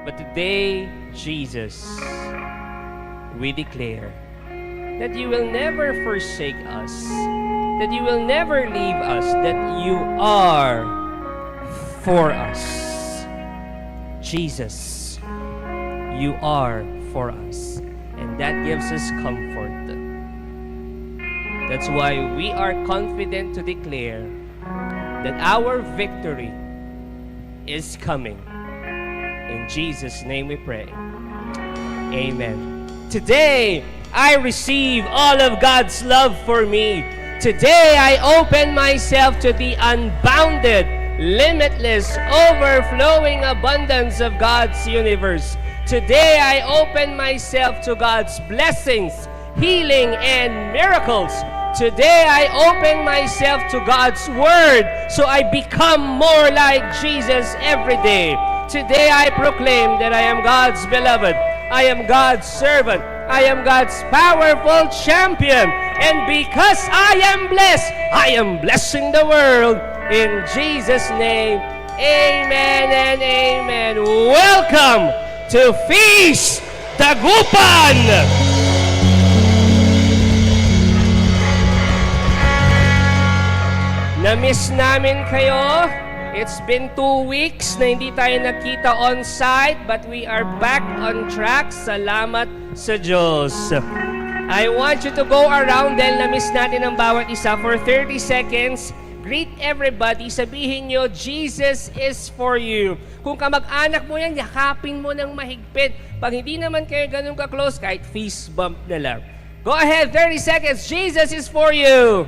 But today, Jesus, we declare that you will never forsake us, that you will never leave us, that you are for us. Jesus, you are for us. And that gives us comfort. That's why we are confident to declare that our victory is coming. In Jesus' name we pray. Amen. Today, I receive all of God's love for me. Today, I open myself to the unbounded, limitless, overflowing abundance of God's universe. Today, I open myself to God's blessings, healing, and miracles. Today, I open myself to God's Word so I become more like Jesus every day. Today, I proclaim that I am God's beloved. I am God's servant. I am God's powerful champion. And because I am blessed, I am blessing the world. In Jesus' name, amen and amen. Welcome to Feast Dagupan! Na-miss namin kayo. It's been 2 weeks na hindi tayo nakita on-site, but we are back on track. Salamat sa Diyos. I want you to go around dahil na-miss natin ang bawat isa for 30 seconds. Greet everybody. Sabihin nyo, Jesus is for you. Kung kamag-anak mo yan, yakapin mo ng mahigpit. Pag hindi naman kayo ganun ka-close, kahit fist bump na lang. Go ahead, 30 seconds. Jesus is for you.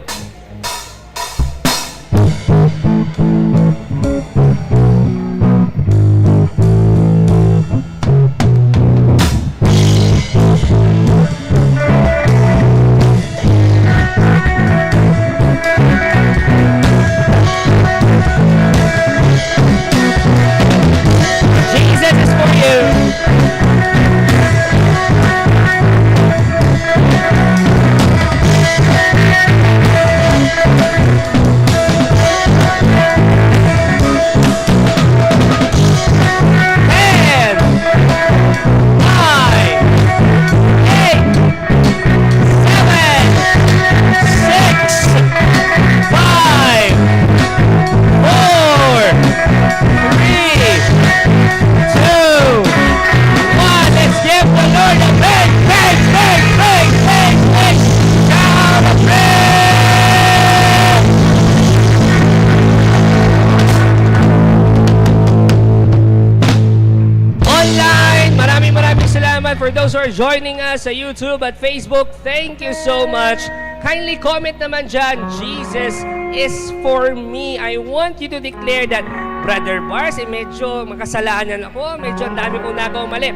For those who are joining us sa YouTube at Facebook, thank you so much. Kindly comment naman dyan, Jesus is for me. I want you to declare that, Brother Bars, medyo makasalanan ako, medyo ang dami kong nagawa mali.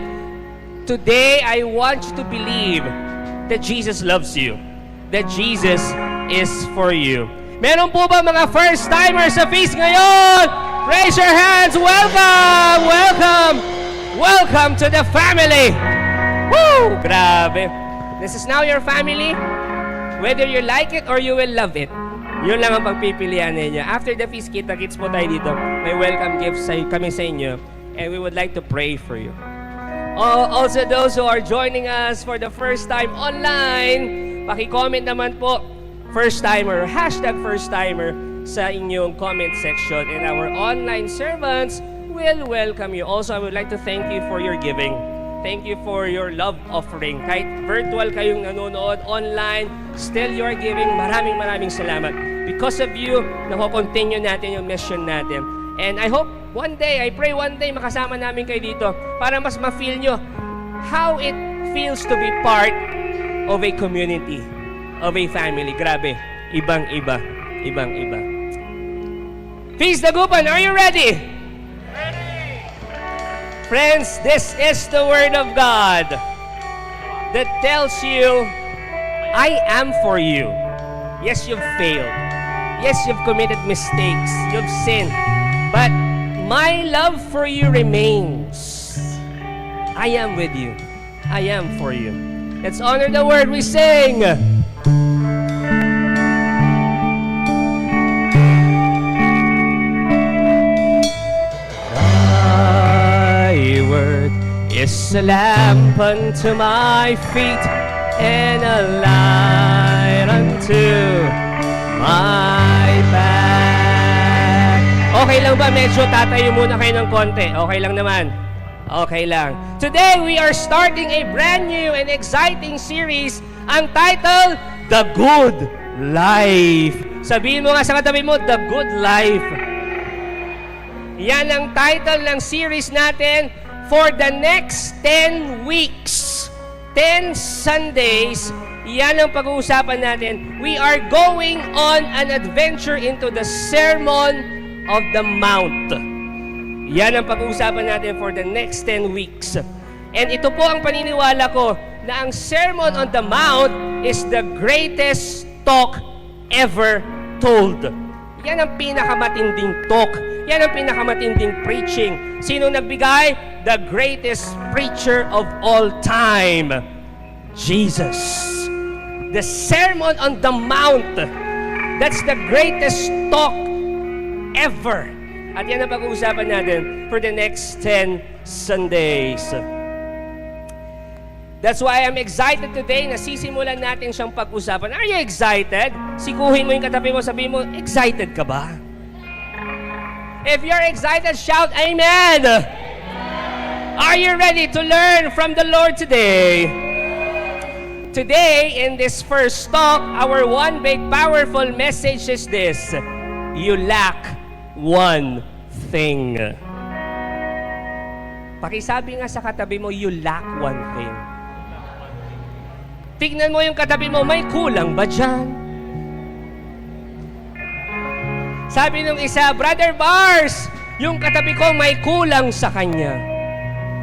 Today, I want you to believe that Jesus loves you, that Jesus is for you. Meron po ba mga first-timers sa feast ngayon? Raise your hands! Welcome! Welcome! Welcome to the family! Woo! Grabe. This is now your family. Whether you like it or you will love it. Yun lang ang pagpipilian ninyo. After the feast, kita-kits po tayo dito. May welcome gifts kami sa inyo. And we would like to pray for you. Also, those who are joining us for the first time online, paki-comment naman po, first-timer, hashtag first-timer sa inyong comment section. And our online servants will welcome you. Also, I would like to thank you for your giving. Thank you for your love offering. Kahit virtual kayong nanonood online, still you are giving. Maraming salamat. Because of you, nako-continue natin yung mission natin. And I hope one day, I pray one day makasama namin kayo dito para mas ma-feel nyo how it feels to be part of a community, of a family. Grabe, ibang-iba. Feast Dagupan, are you ready? Friends, this is the Word of God that tells you, I am for you. Yes, you've failed. Yes, you've committed mistakes. You've sinned. But my love for you remains. I am with you. I am for you. Let's honor the Word we sing. Thy word is a lamp unto my feet and a light unto my path. Okay lang ba? Medyo tatayo muna kayo ng konti. Okay lang naman. Okay lang. Today, we are starting a brand new and exciting series. Ang title, The Good Life. Sabihin mo nga sa katabi mo, The Good Life. Yan ang title ng series natin for the next 10 weeks. 10 Sundays, yan ang pag-uusapan natin. We are going on an adventure into the Sermon of the Mount. Yan ang pag-uusapan natin for the next 10 weeks. And ito po ang paniniwala ko na ang Sermon on the Mount is the greatest talk ever told. Yan ang pinakamatinding talk. Yan ang pinakamatinding preaching. Sino nagbigay? The greatest preacher of all time, Jesus. The Sermon on the Mount. That's the greatest talk ever. At yan ang pag-uusapan natin for the next 10 Sundays. That's why I'm excited today na sisimulan natin siyang pag-usapan. Are you excited? Sikuhin mo yung katabi mo, sabihin mo, excited ka ba? If you're excited, shout Amen! Are you ready to learn from the Lord today? Today, in this first talk, our one big powerful message is this: you lack one thing. Pakisabi nga sa katabi mo, you lack one thing. Tignan mo yung katabi mo, may kulang ba dyan? Sabi nung isa, Brother Bars, yung katabi ko may kulang sa kanya.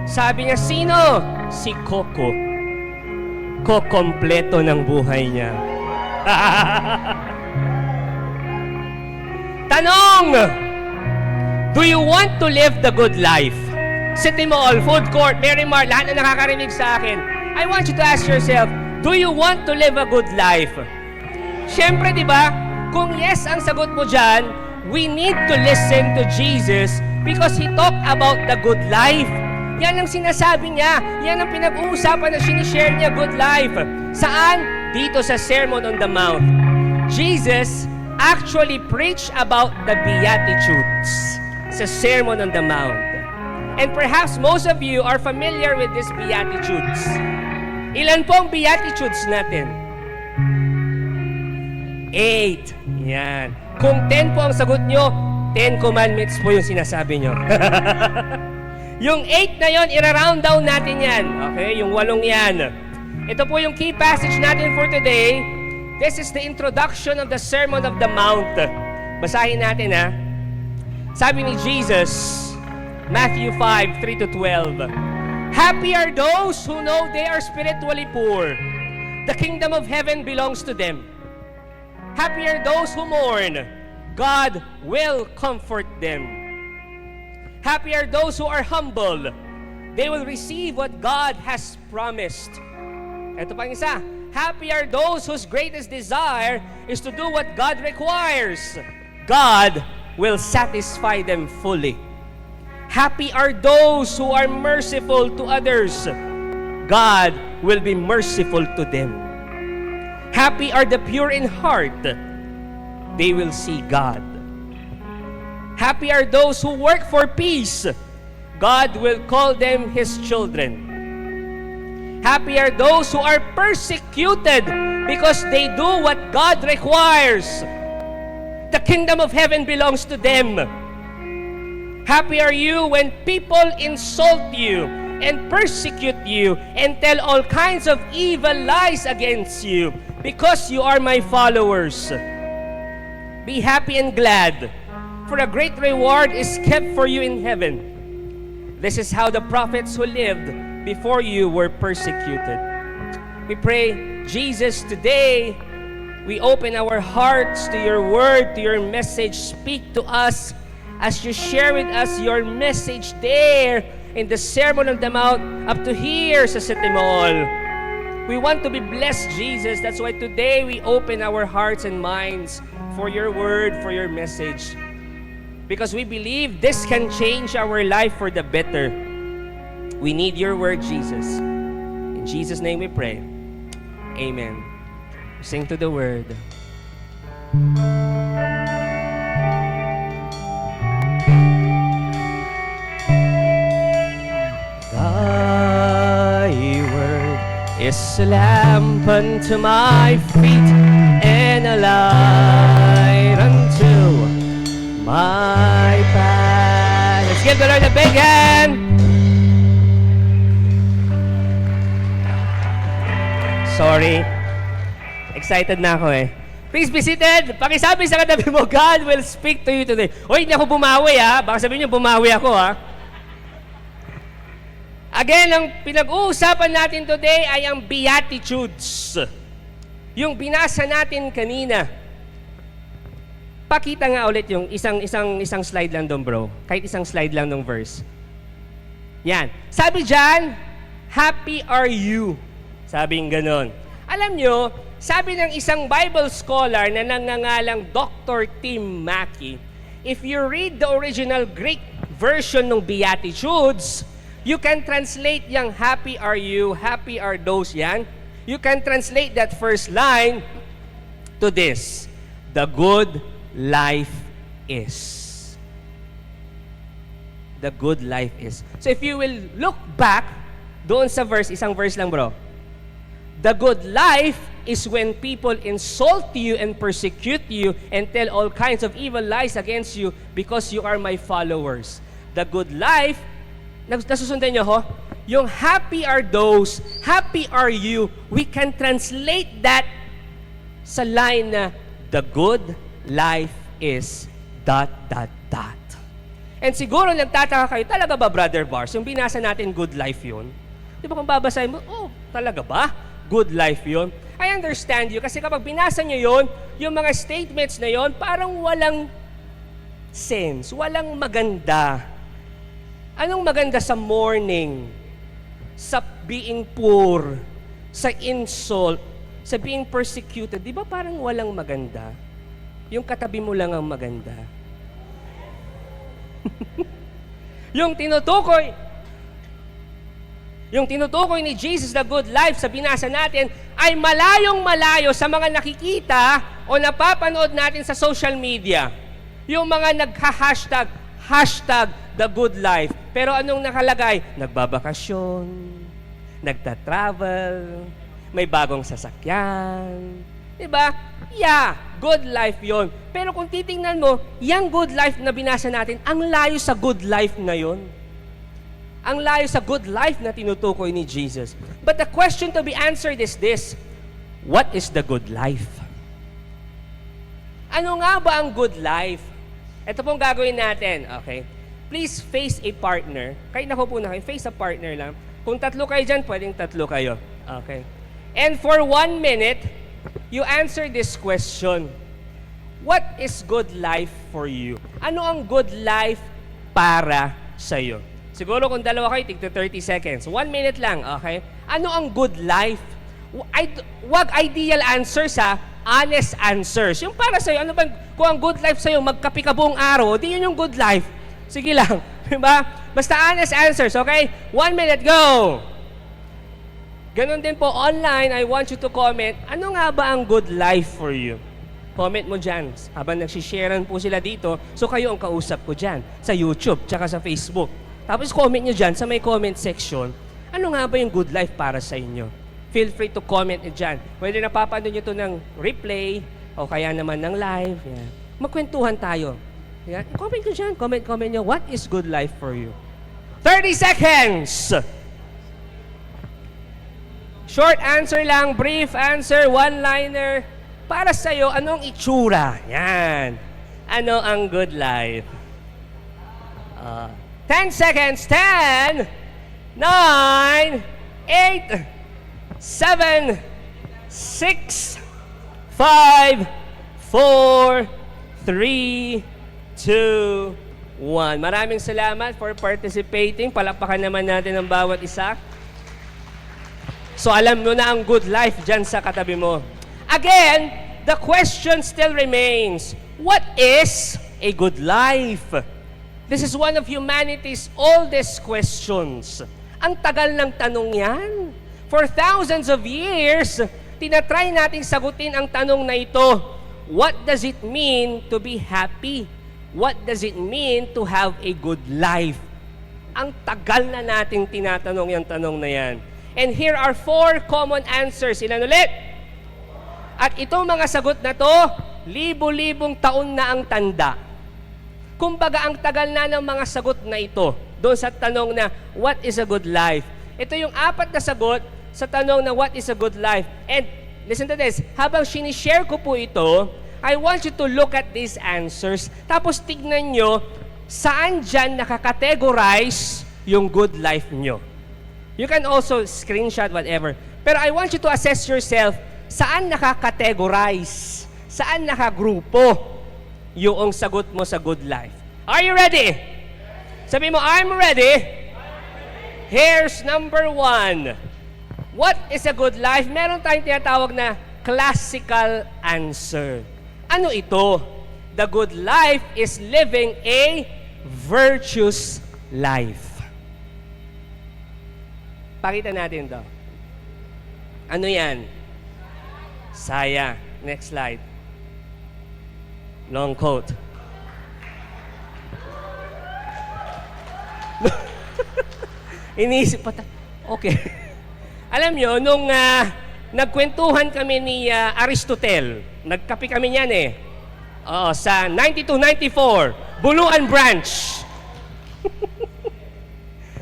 Sabi niya, sino? Si Coco. Kompleto ng buhay niya. Tanong! Do you want to live the good life? City Mall, food court, Mary Mart, lahat na nakakarinig sa akin. I want you to ask yourself, do you want to live a good life? Siyempre, di ba? Kung yes ang sagot mo dyan, we need to listen to Jesus because He talked about the good life. Yan ang sinasabi niya. Yan ang pinag-uusapan na sinishare niya, good life. Saan? Dito sa Sermon on the Mount. Jesus actually preached about the Beatitudes sa Sermon on the Mount. And perhaps most of you are familiar with these Beatitudes. Ilan po ang Beatitudes natin? 8. Yan. Kung 10 po ang sagot nyo, 10 commandments po yung sinasabi nyo. Yung 8 na yon, ira-round down natin yan. Okay? Yung 8 yan. Ito po yung key passage natin for today. This is the introduction of the Sermon of the Mount. Basahin natin ha. Sabi ni Jesus, Matthew 5:3-12. Happy are those who know they are spiritually poor. The kingdom of heaven belongs to them. Happy are those who mourn. God will comfort them. Happy are those who are humble. They will receive what God has promised. Ito pang isa. Happy are those whose greatest desire is to do what God requires. God will satisfy them fully. Happy are those who are merciful to others. God will be merciful to them. Happy are the pure in heart. They will see God. Happy are those who work for peace. God will call them His children. Happy are those who are persecuted because they do what God requires. The kingdom of heaven belongs to them. Happy are you when people insult you and persecute you and tell all kinds of evil lies against you because you are my followers. Be happy and glad, for a great reward is kept for you in heaven. This is how the prophets who lived before you were persecuted. We pray, Jesus, today we open our hearts to your word, to your message. Speak to us as you share with us your message there in the Sermon on the Mount up to here sa City Mall. We want to be blessed, Jesus. That's why today we open our hearts and minds for your word, for your message. Because we believe this can change our life for the better. We need your word, Jesus. In Jesus' name we pray. Amen. Sing to the word. Thy word is a lamp unto my feet and a light unto my path. Let's give the Lord a big hand. Sorry. Excited na ako eh. Please be seated. Pakisabi sa katabi mo, God will speak to you today. Hoy, hindi ako bumawi ha. Baka sabihin niyo, bumawi ako ha. Again, ang pinag-uusapan natin today ay ang Beatitudes. Yung binasa natin kanina. Pakita nga ulit yung isang slide lang doon, bro. Kahit isang slide lang ng verse. Yan. Sabi dyan, happy are you. Sabing ganon. Alam nyo, sabi ng isang Bible scholar na nangangalang Dr. Tim Mackey, if you read the original Greek version ng Beatitudes, you can translate yung happy are you, happy are those yan. You can translate that first line to this: the good life is. The good life is. So if you will look back doon sa verse, isang verse lang bro. The good life is when people insult you and persecute you and tell all kinds of evil lies against you because you are my followers. The good life, nasusundan nyo ho? Yung happy are those, happy are you, we can translate that sa line na the good life is ... And siguro nagtataka kayo, talaga ba Brother Bars, yung binasa natin good life yun? Di ba kung babasahin mo, oh, talaga ba? Good life yun? I understand you kasi kapag binasa nyo yun, yung mga statements na yun, parang walang sense, walang maganda. Anong maganda sa mourning, sa being poor, sa insult, sa being persecuted? Di ba parang walang maganda? Yung katabi mo lang ang maganda. Yung tinutukoy ni Jesus the good life sa binasa natin ay malayong-malayo sa mga nakikita o napapanood natin sa social media. Yung mga nagha-hashtag, the good life. Pero anong nakalagay? Nagbabakasyon, nagta-travel, may bagong sasakyan. Diba? Yeah, good life yon. Pero kung titingnan mo, yung good life na binasa natin, ang layo sa good life na yon. Ang layo sa good life na tinutukoy ni Jesus. But the question to be answered is this: what is the good life? Ano nga ba ang good life? Ito pong gagawin natin, okay? Please face a partner. Kahit nakaupo na kayo, face a partner lang. Kung tatlo kayo dyan, pwedeng tatlo kayo. Okay? And for 1 minute, you answer this question. What is good life for you? Ano ang good life para sa'yo? Siguro kung dalawa kayo, tigto 30 seconds. 1 minute lang, okay? Ano ang good life? Wag ideal answers ha, honest answers. Yung para sa'yo, ano ba, kung ang good life sa'yo, magkape ka buong araw, di yun yung good life. Sige lang, diba? Basta honest answers, okay? 1 minute, go! Ganon din po, online, I want you to comment, ano nga ba ang good life for you? Comment mo dyan. Habang nagsisharean po sila dito, so kayo ang kausap ko dyan, sa YouTube, tsaka sa Facebook. Tapos comment nyo dyan sa may comment section, ano nga ba yung good life para sa inyo? Feel free to comment dyan. Pwede napapanood nyo ito ng replay o kaya naman ng live. Yan. Magkwentuhan tayo. Yan. Comment nyo dyan. Comment nyo, what is good life for you? 30 seconds! Short answer lang, brief answer, one-liner. Para sa'yo, anong itsura? Yan. Ano ang good life? 10 seconds. 10, 9, 8, 7, 6, 5, 4, 3, 2, 1. Maraming salamat for participating. Palakpakan naman natin ang bawat isa. So alam mo na ang good life dyan sa katabi mo. Again, the question still remains, what is a good life? This is one of humanity's oldest questions. Ang tagal ng tanong yan. For thousands of years, tinatry nating sagutin ang tanong na ito. What does it mean to be happy? What does it mean to have a good life? Ang tagal na nating tinatanong yung tanong na yan. And here are 4 common answers. Ilan ulit? At itong mga sagot na to, libo-libong taon na ang tanda. Kumbaga, ang tagal na ng mga sagot na ito doon sa tanong na, what is a good life? Ito yung 4 na sagot sa tanong na, what is a good life? And listen to this, habang sinishare ko po ito, I want you to look at these answers, tapos tignan nyo, saan dyan nakakategorize yung good life nyo. You can also screenshot whatever. Pero I want you to assess yourself, saan nakakategorize? Saan nakagrupo yung sagot mo sa good life? Are you ready? Sabi mo, I'm ready. Here's number 1. What is a good life? Meron tayong tinatawag na classical answer. Ano ito? The good life is living a virtuous life. Pakita natin to. Ano yan? Saya. Next slide. Long quote. Iniisip pa okay. Alam nyo, nung nagkwentuhan kami ni Aristotle, nagkape kami niyan eh. Sa 92-94, Buluan Branch.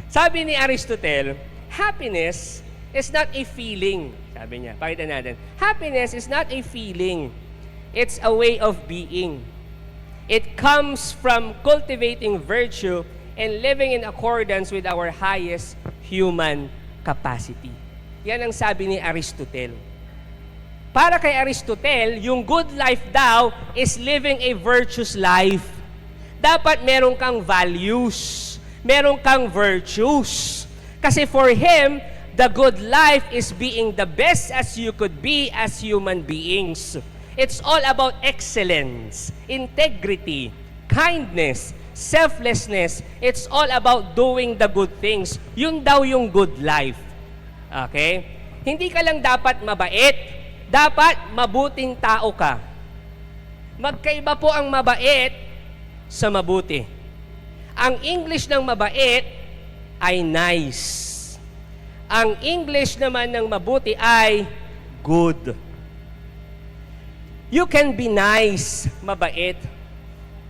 Sabi ni Aristotle, happiness is not a feeling. Sabi niya, pakita natin. Happiness is not a feeling. It's a way of being. It comes from cultivating virtue and living in accordance with our highest human capacity. Yan ang sabi ni Aristotle. Para kay Aristotle, yung good life daw is living a virtuous life. Dapat meron kang values, meron kang virtues. Kasi for him, the good life is being the best as you could be as human beings. It's all about excellence, integrity, kindness, selflessness. It's all about doing the good things. Yun daw yung good life. Okay? Hindi ka lang dapat mabait. Dapat mabuting tao ka. Magkaiba po ang mabait sa mabuti. Ang English ng mabait ay nice. Ang English naman ng mabuti ay good. You can be nice, mabait.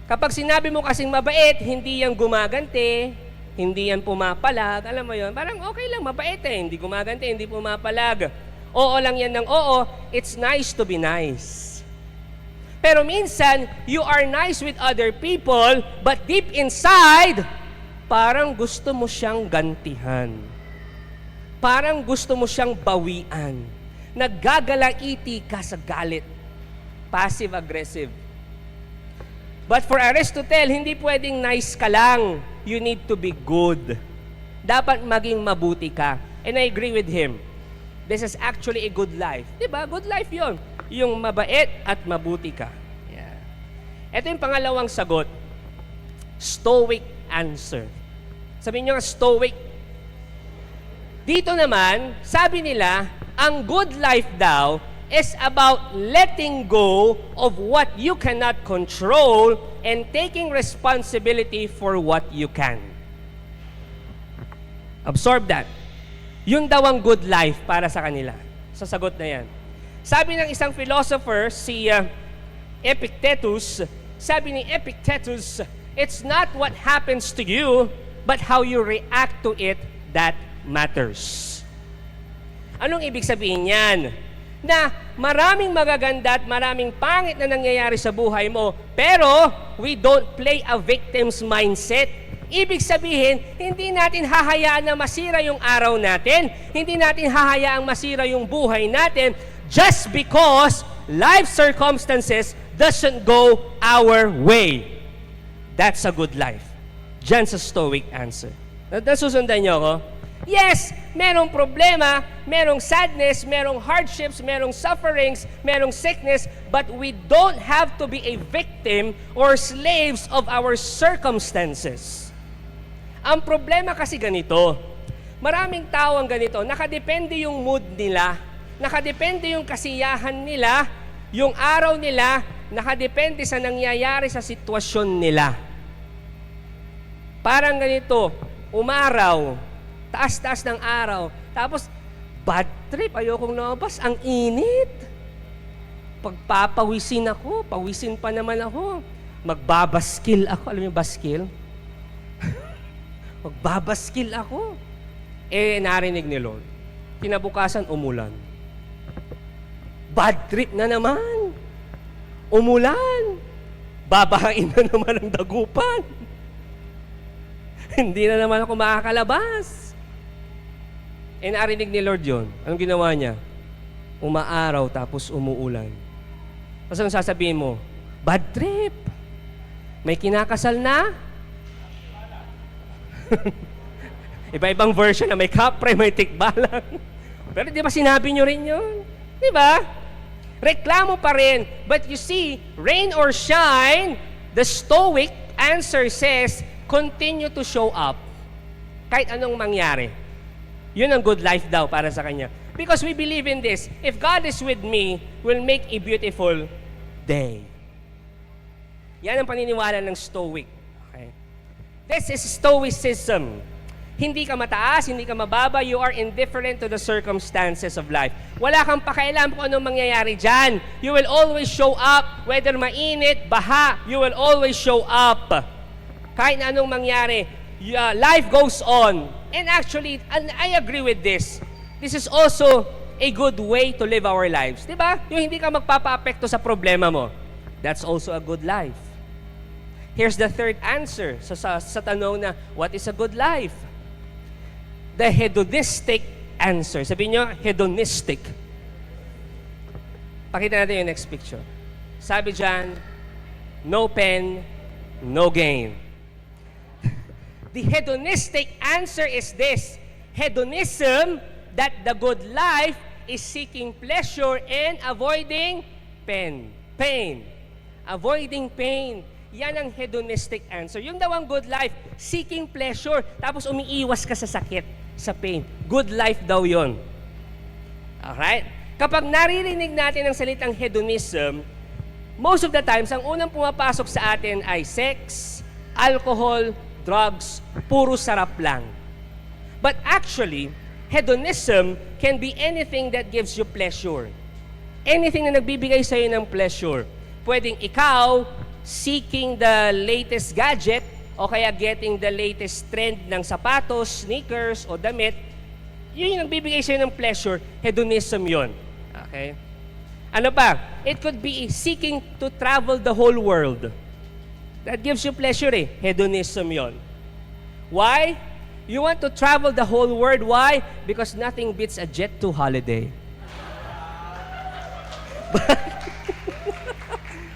Kapag sinabi mo kasing mabait, hindi yan gumaganti, hindi yan pumapalag, alam mo yon, parang okay lang, mabait eh, hindi gumaganti, hindi pumapalag. Oo lang yan ng oo, it's nice to be nice. Pero minsan, you are nice with other people, but deep inside, parang gusto mo siyang gantihan. Parang gusto mo siyang bawian. Naggagalaiti ka sa galit. Passive-aggressive. But for Aristotle, hindi pwedeng nice ka lang. You need to be good. Dapat maging mabuti ka. And I agree with him. This is actually a good life. Diba? Good life yon. Yung mabait at mabuti ka. Yeah. Ito yung pangalawang sagot. Stoic answer. Sabihin nyo nga, stoic. Dito naman, sabi nila, ang good life daw is about letting go of what you cannot control and taking responsibility for what you can. Absorb that. Yun daw ang good life para sa kanila. Sa sagot na yan. Sabi ng isang philosopher, si Epictetus, sabi ni Epictetus, it's not what happens to you, but how you react to it that matters. Anong ibig sabihin yan? Na maraming magaganda at maraming pangit na nangyayari sa buhay mo, pero we don't play a victim's mindset. Ibig sabihin, hindi natin hahayaan na masira yung araw natin, hindi natin hahayaang masira yung buhay natin just because life circumstances doesn't go our way. That's a good life. Diyan sa Stoic answer. Nasusundan niyo ako? Yes, merong problema, merong sadness, merong hardships, merong sufferings, merong sickness, but we don't have to be a victim or slaves of our circumstances. Ang problema kasi ganito, Maraming tao ang ganito, nakadepende yung mood nila, nakadepende yung kasiyahan nila, yung araw nila, nakadepende sa nangyayari sa sitwasyon nila. Parang ganito, umaraw, taas-taas ng araw, tapos bad trip, ayokong lumabas, ang init. Pagpapawisin ako, pawisin pa naman ako. Magbabaskil ako, alam mo yung baskil? Magbabaskil ako. Narinig ni Lord. Kinabukasan, umulan. Bad trip na naman. Umulan. Babahain na naman ang dagupan. Hindi na naman ako makakalabas. Narinig ni Lord yun. Anong ginawa niya? Umaaraw tapos umuulan. Tapos anong sasabihin mo? Bad trip. May kinakasal na? Iba-ibang version na may kapre, may tikbalang. Pero di ba sinabi nyo rin yun? Di ba? Reklamo pa rin. But you see, rain or shine, the Stoic answer says, continue to show up. Kahit anong mangyari. Yun ang good life daw para sa kanya. Because we believe in this. If God is with me, we'll make a beautiful day. Yan ang paniniwala ng Stoic. Okay? This is Stoicism. Hindi ka mataas, hindi ka mababa, you are indifferent to the circumstances of life. Wala kang pakialam kung anong mangyayari dyan. You will always show up, whether mainit, baha, you will always show up. Kahit na anong mangyari, life goes on. And actually, I agree with this. This is also a good way to live our lives. Diba? Yung hindi ka magpapa-apekto sa problema mo. That's also a good life. Here's the third answer sa tanong na, what is a good life? The hedonistic answer. Sabihin nyo, hedonistic. Pakita natin yung next picture. Sabi dyan, no pain, no gain. The hedonistic answer is this. Hedonism, that the good life is seeking pleasure and avoiding pain. Pain. Avoiding pain. Yan ang hedonistic answer. Yung daw ang good life, seeking pleasure, tapos umiiwas ka sa sakit, sa pain. Good life daw yon. Alright? Kapag naririnig natin ang salitang hedonism, most of the times, ang unang pumapasok sa atin ay sex, alcohol, drugs, puro sarap lang. But actually, hedonism can be anything that gives you pleasure. Anything na nagbibigay sa'yo ng pleasure. Pwedeng ikaw, seeking the latest gadget o kaya getting the latest trend ng sapatos, sneakers o damit, yun yung nagbibigay sa'yo ng pleasure, hedonism yun. Okay? Ano pa? It could be seeking to travel the whole world. That gives you pleasure eh. Hedonism yun. Why? You want to travel the whole world. Why? Because nothing beats a jet to holiday.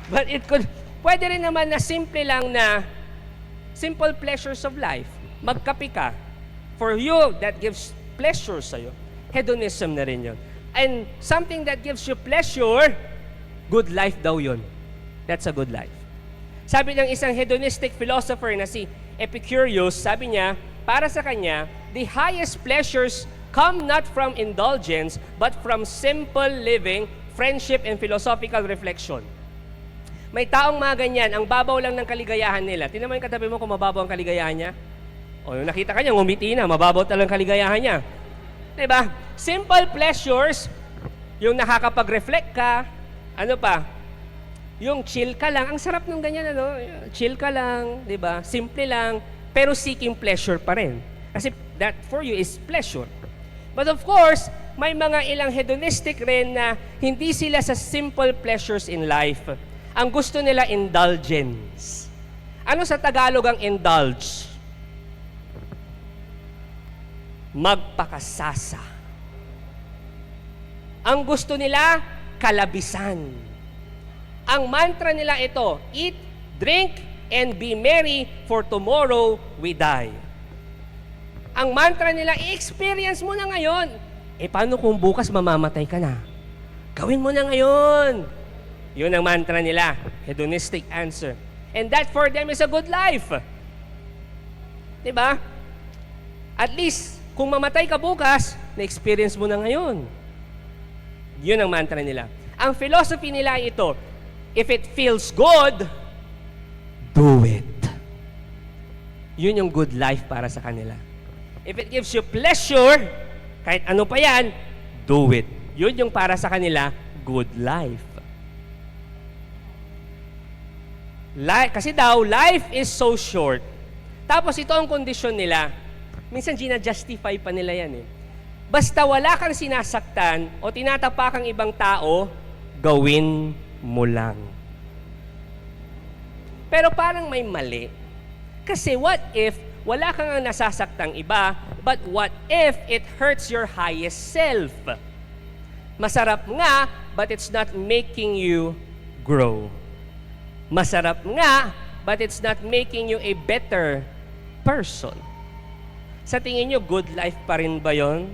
But it could, pwede rin naman na simple lang na simple pleasures of life. Magkape ka. For you, that gives pleasure sa'yo. Hedonism na rin yun. And something that gives you pleasure, good life daw yun. That's a good life. Sabi ng isang hedonistic philosopher na si Epicurus, sabi niya, para sa kanya, the highest pleasures come not from indulgence, but from simple living, friendship, and philosophical reflection. May taong mga ganyan, ang babaw lang ng kaligayahan nila. Tingnan mo yung katabi mo kung mababaw ang kaligayahan niya. O yung nakita ka niya, ngumiti na, mababaw talagang kaligayahan niya. Diba? Simple pleasures, yung nakakapag-reflect ka, ano pa? Yung chill ka lang, ang sarap ng ganyan, ano? Chill ka lang, diba? Simple lang, pero seeking pleasure pa rin. Kasi that for you is pleasure. But of course, may mga ilang hedonistic rin na hindi sila sa simple pleasures in life. Ang gusto nila, indulgence. Ano sa Tagalog ang indulge? Magpakasasa. Ang gusto nila, kalabisan. Ang mantra nila ito, eat, drink, and be merry, for tomorrow we die. Ang mantra nila, i-experience mo na ngayon. Paano kung bukas mamamatay ka na? Gawin mo na ngayon. Yun ang mantra nila, hedonistic answer. And that for them is a good life. Diba? At least, Kung mamatay ka bukas, na-experience mo na ngayon. Yun ang mantra nila. Ang philosophy nila ay ito, if it feels good, do it. Yun yung good life para sa kanila. If it gives you pleasure, kahit ano pa yan, do it. Yun yung para sa kanila, good life. Kasi daw, life is so short. Tapos ito ang kondisyon nila. Minsan gina-justify pa nila yan eh. Basta wala kang sinasaktan o tinatapakang ibang tao, gawin mo lang. Pero parang may mali. Kasi what if wala kang nasasaktang iba, but what if it hurts your highest self? Masarap nga, but it's not making you grow. Masarap nga, but it's not making you a better person. Sa tingin nyo, good life pa rin ba yun?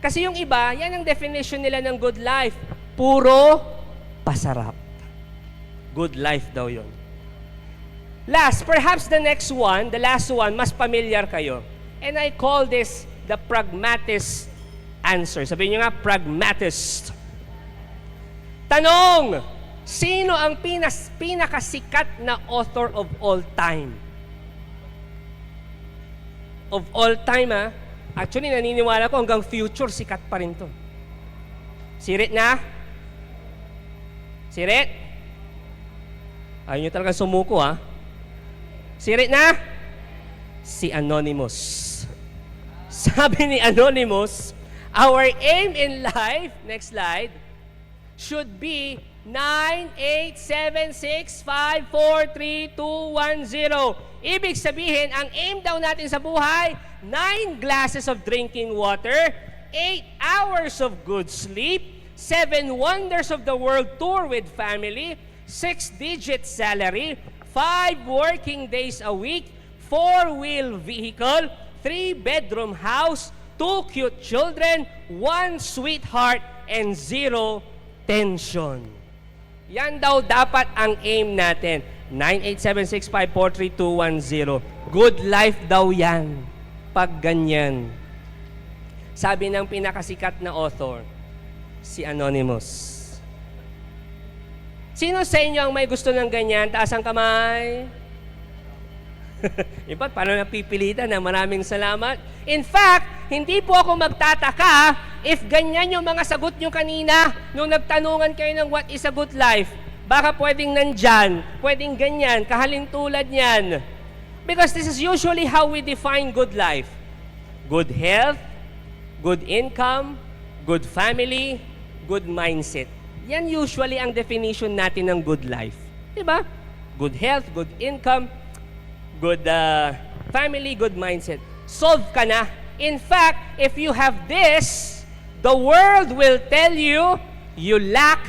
Kasi yung iba, yan ang definition nila ng good life. Puro pasarap. Good life daw yun. Last, perhaps the next one, the last one, mas familiar kayo. And I call this the pragmatist answer. Sabihin nyo nga, pragmatist. Tanong, sino ang pinakasikat na author of all time? Of all time, ha? Actually, naniniwala ko hanggang future, sikat pa rin to. Sirit na? Sirit? Ayaw nyo talagang sumuko, ha? Sirit na? Si Anonymous. Sabi ni Anonymous, our aim in life, next slide, should be 987654321 Ibig sabihin, ang aim daw natin sa buhay, 9 glasses of drinking water, 8 hours of good sleep, 7 wonders of the world tour with family, 6-digit salary, 5 working days a week, 4-wheel vehicle, 3-bedroom house, 2 cute children, 1 sweetheart, and 0 tension. Yan daw dapat ang aim natin. 987654321 Good life daw yan. Pag ganyan. Sabi ng pinakasikat na author, si Anonymous. Sino sa inyo ang may gusto ng ganyan? Taas ang kamay. Iba't paano napipilitan na maraming salamat. In fact, hindi po ako magtataka if ganyan yung mga sagot nyo kanina nung nagtanungan kayo ng what is a good life. Baka pwedeng nandyan, pwedeng ganyan, kahalintulad niyan. Because this is usually how we define good life. Good health, good income, good family, good mindset. Yan usually ang definition natin ng good life. Diba? Good health, good income, good family, good mindset. Solve ka na. In fact, if you have this, the world will tell you, you lack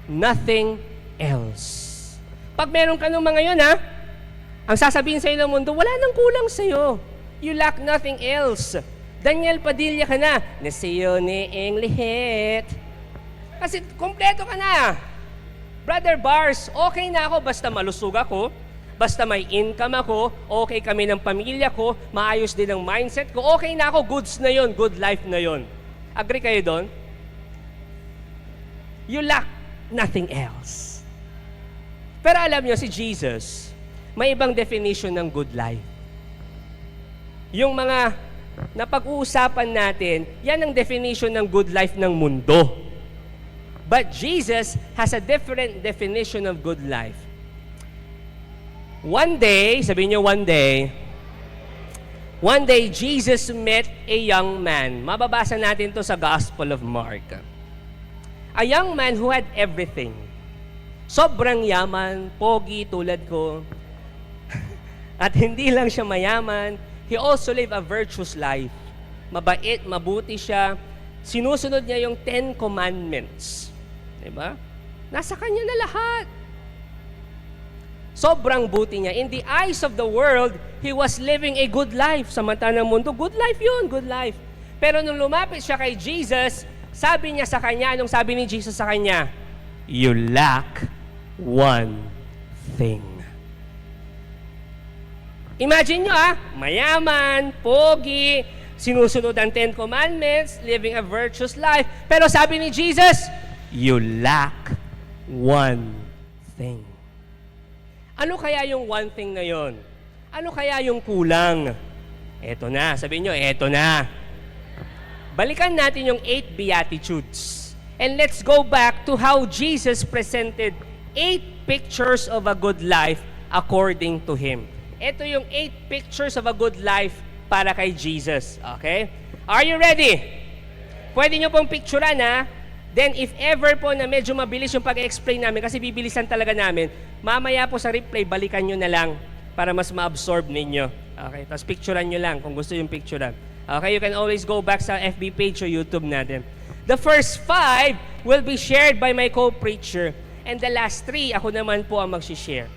nothing else. Pag meron ka ng mga yun, ha? Ang sasabihin sa'yo ng mundo, wala nang kulang sa'yo. You lack nothing else. Daniel Padilla ka na. Nasiyo ni Englihit. Kasi kompleto ka na. Brother Bars, okay na ako basta malusog ako, basta may income ako, okay kami ng pamilya ko, maayos din ang mindset ko, okay na ako, goods na yon, good life na yon. Agree kayo doon? You lack nothing else. Pero alam nyo, si Jesus, may ibang definition ng good life. Yung mga napag-uusapan natin, yan ang definition ng good life ng mundo. But Jesus has a different definition of good life. One day, sabihin nyo one day, Jesus met a young man. Mababasa natin to sa Gospel of Mark. A young man who had everything. Sobrang yaman, pogi tulad ko. At hindi lang siya mayaman, he also lived a virtuous life. Mabait, mabuti siya. Sinusunod niya yung 10 Commandments. Diba? Nasa kanya na lahat. Sobrang buti niya. In the eyes of the world, he was living a good life. Sa mata ng mundo, good life yun, good life. Pero nung lumapit siya kay Jesus, sabi niya sa kanya, anong sabi ni Jesus sa kanya? You lack one thing. Imagine nyo mayaman, pogi, sinusunod ang 10 Commandments, living a virtuous life. Pero sabi ni Jesus, you lack one thing. Ano kaya yung one thing na yon? Ano kaya yung kulang? Eto na, sabihin nyo, eto na. Balikan natin yung 8 Beatitudes. And let's go back to how Jesus presented 8 pictures of a good life according to Him. Ito yung 8 pictures of a good life para kay Jesus. Okay? Are you ready? Pwede nyo pong picturean ha. Then if ever po na medyo mabilis yung pag-explain namin, kasi bibilisan talaga namin, mamaya po sa replay, balikan nyo na lang para mas ma-absorb ninyo. Okay? Tapos picturean nyo lang kung gusto yung picturean. Okay? You can always go back sa FB page o YouTube natin. The first 5 will be shared by my co-preacher. And the last 3, ako naman po ang mag-share.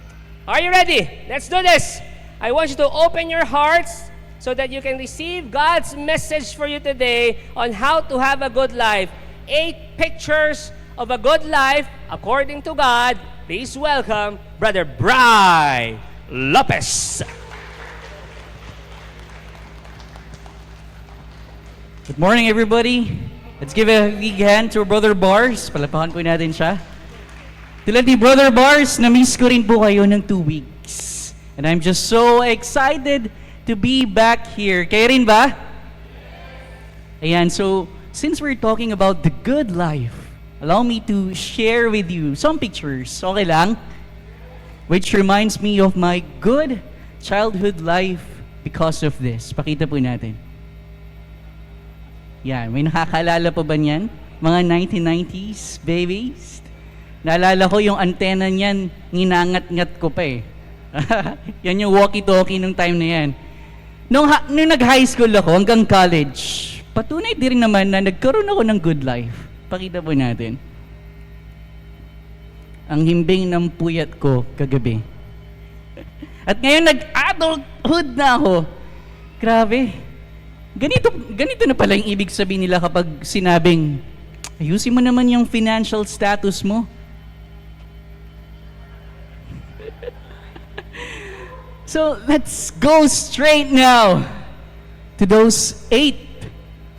Are you ready? Let's do this. I want you to open your hearts so that you can receive God's message for you today on how to have a good life. 8 pictures of a good life according to God. Please welcome Brother Bry Lopez. Good morning, everybody. Let's give a big hand to Brother Bars. Palapakan po natin siya. Tulad ni Brother Bars, na-miss ko rin po kayo ng 2 weeks. And I'm just so excited to be back here. Kayo rin ba? Ayan, so since we're talking about the good life, allow me to share with you some pictures. Okay lang? Which reminds me of my good childhood life because of this. Pakita po natin. Yan, may nakakaalala pa ba niyan? Mga 1990s babies? Naalala ko yung antena niyan, nginangat-ngat ko pa eh. Yan yung walkie-talkie nung time na yan. Nung nag-high school ako hanggang college, patunay din naman na nagkaroon ako ng good life. Pakita po natin. Ang himbing ng puyat ko kagabi. At ngayon nag-adulthood na ako. Grabe. Ganito na pala yung ibig sabihin nila kapag sinabing, ayusin mo naman yung financial status mo. So, let's go straight now to those 8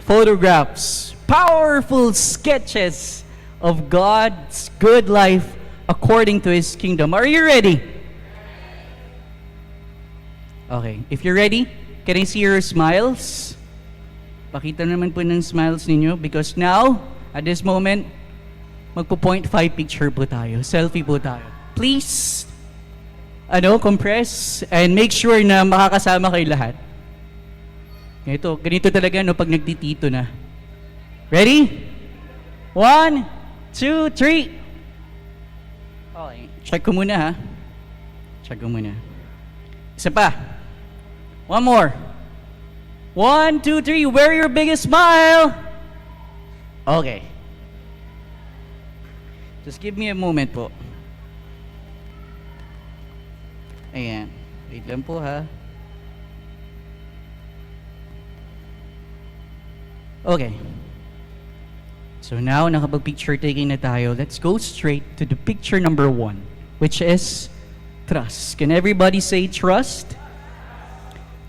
photographs, powerful sketches of God's good life according to His kingdom. Are you ready? Okay, if you're ready, can I see your smiles? Pakita naman po ng smiles ninyo because now, at this moment, magpo-0.5 picture po tayo. Selfie po tayo. Please, compress and make sure na makakasama kayo lahat. Ganito talaga no pag nagtitito na. Ready? 1, 2, 3. Okay. Check ko muna ha. Check ko muna. Isa pa. One more. 1, 2, 3. Wear your biggest smile. Okay. Just give me a moment po. Ayan. Wait lang po ha. Okay. So now, nakapag-picture taking na tayo. Let's go straight to the picture number 1, which is trust. Can everybody say trust?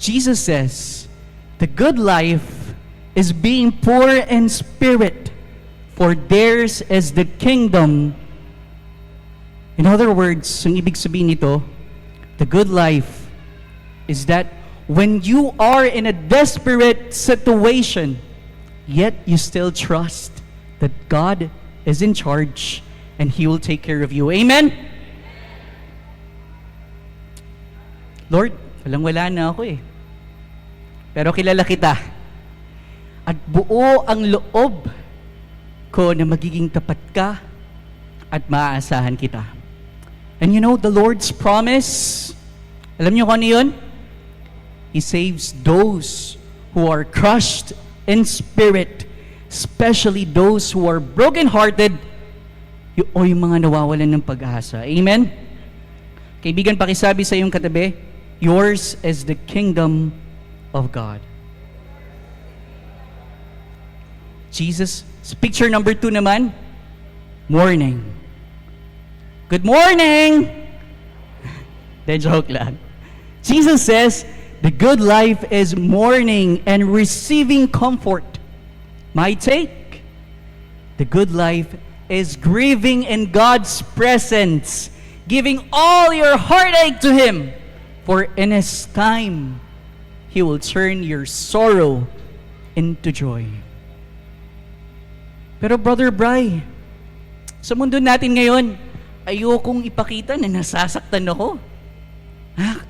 Jesus says, the good life is being poor in spirit, for theirs is the kingdom. In other words, ang ibig sabihin nito, the good life is that when you are in a desperate situation, yet you still trust that God is in charge and He will take care of you. Amen? Lord, walang-wala na ako eh. Pero kilala kita. At buo ang loob ko na magiging tapat ka at maaasahan kita. And you know, the Lord's promise, alam niyo kung ano yun? He saves those who are crushed in spirit, especially those who are brokenhearted o yung mga nawawalan ng pag-asa. Amen? Kaibigan, pakisabi sa iyong katabi, yours is the kingdom of God. Jesus, picture number 2 naman, morning. Good morning! De joke lang. Jesus says, the good life is mourning and receiving comfort. My take, the good life is grieving in God's presence, giving all your heartache to Him, for in His time, He will turn your sorrow into joy. Pero Brother Bry, sa mundo natin ngayon, ayokong ipakita na nasasaktan ako.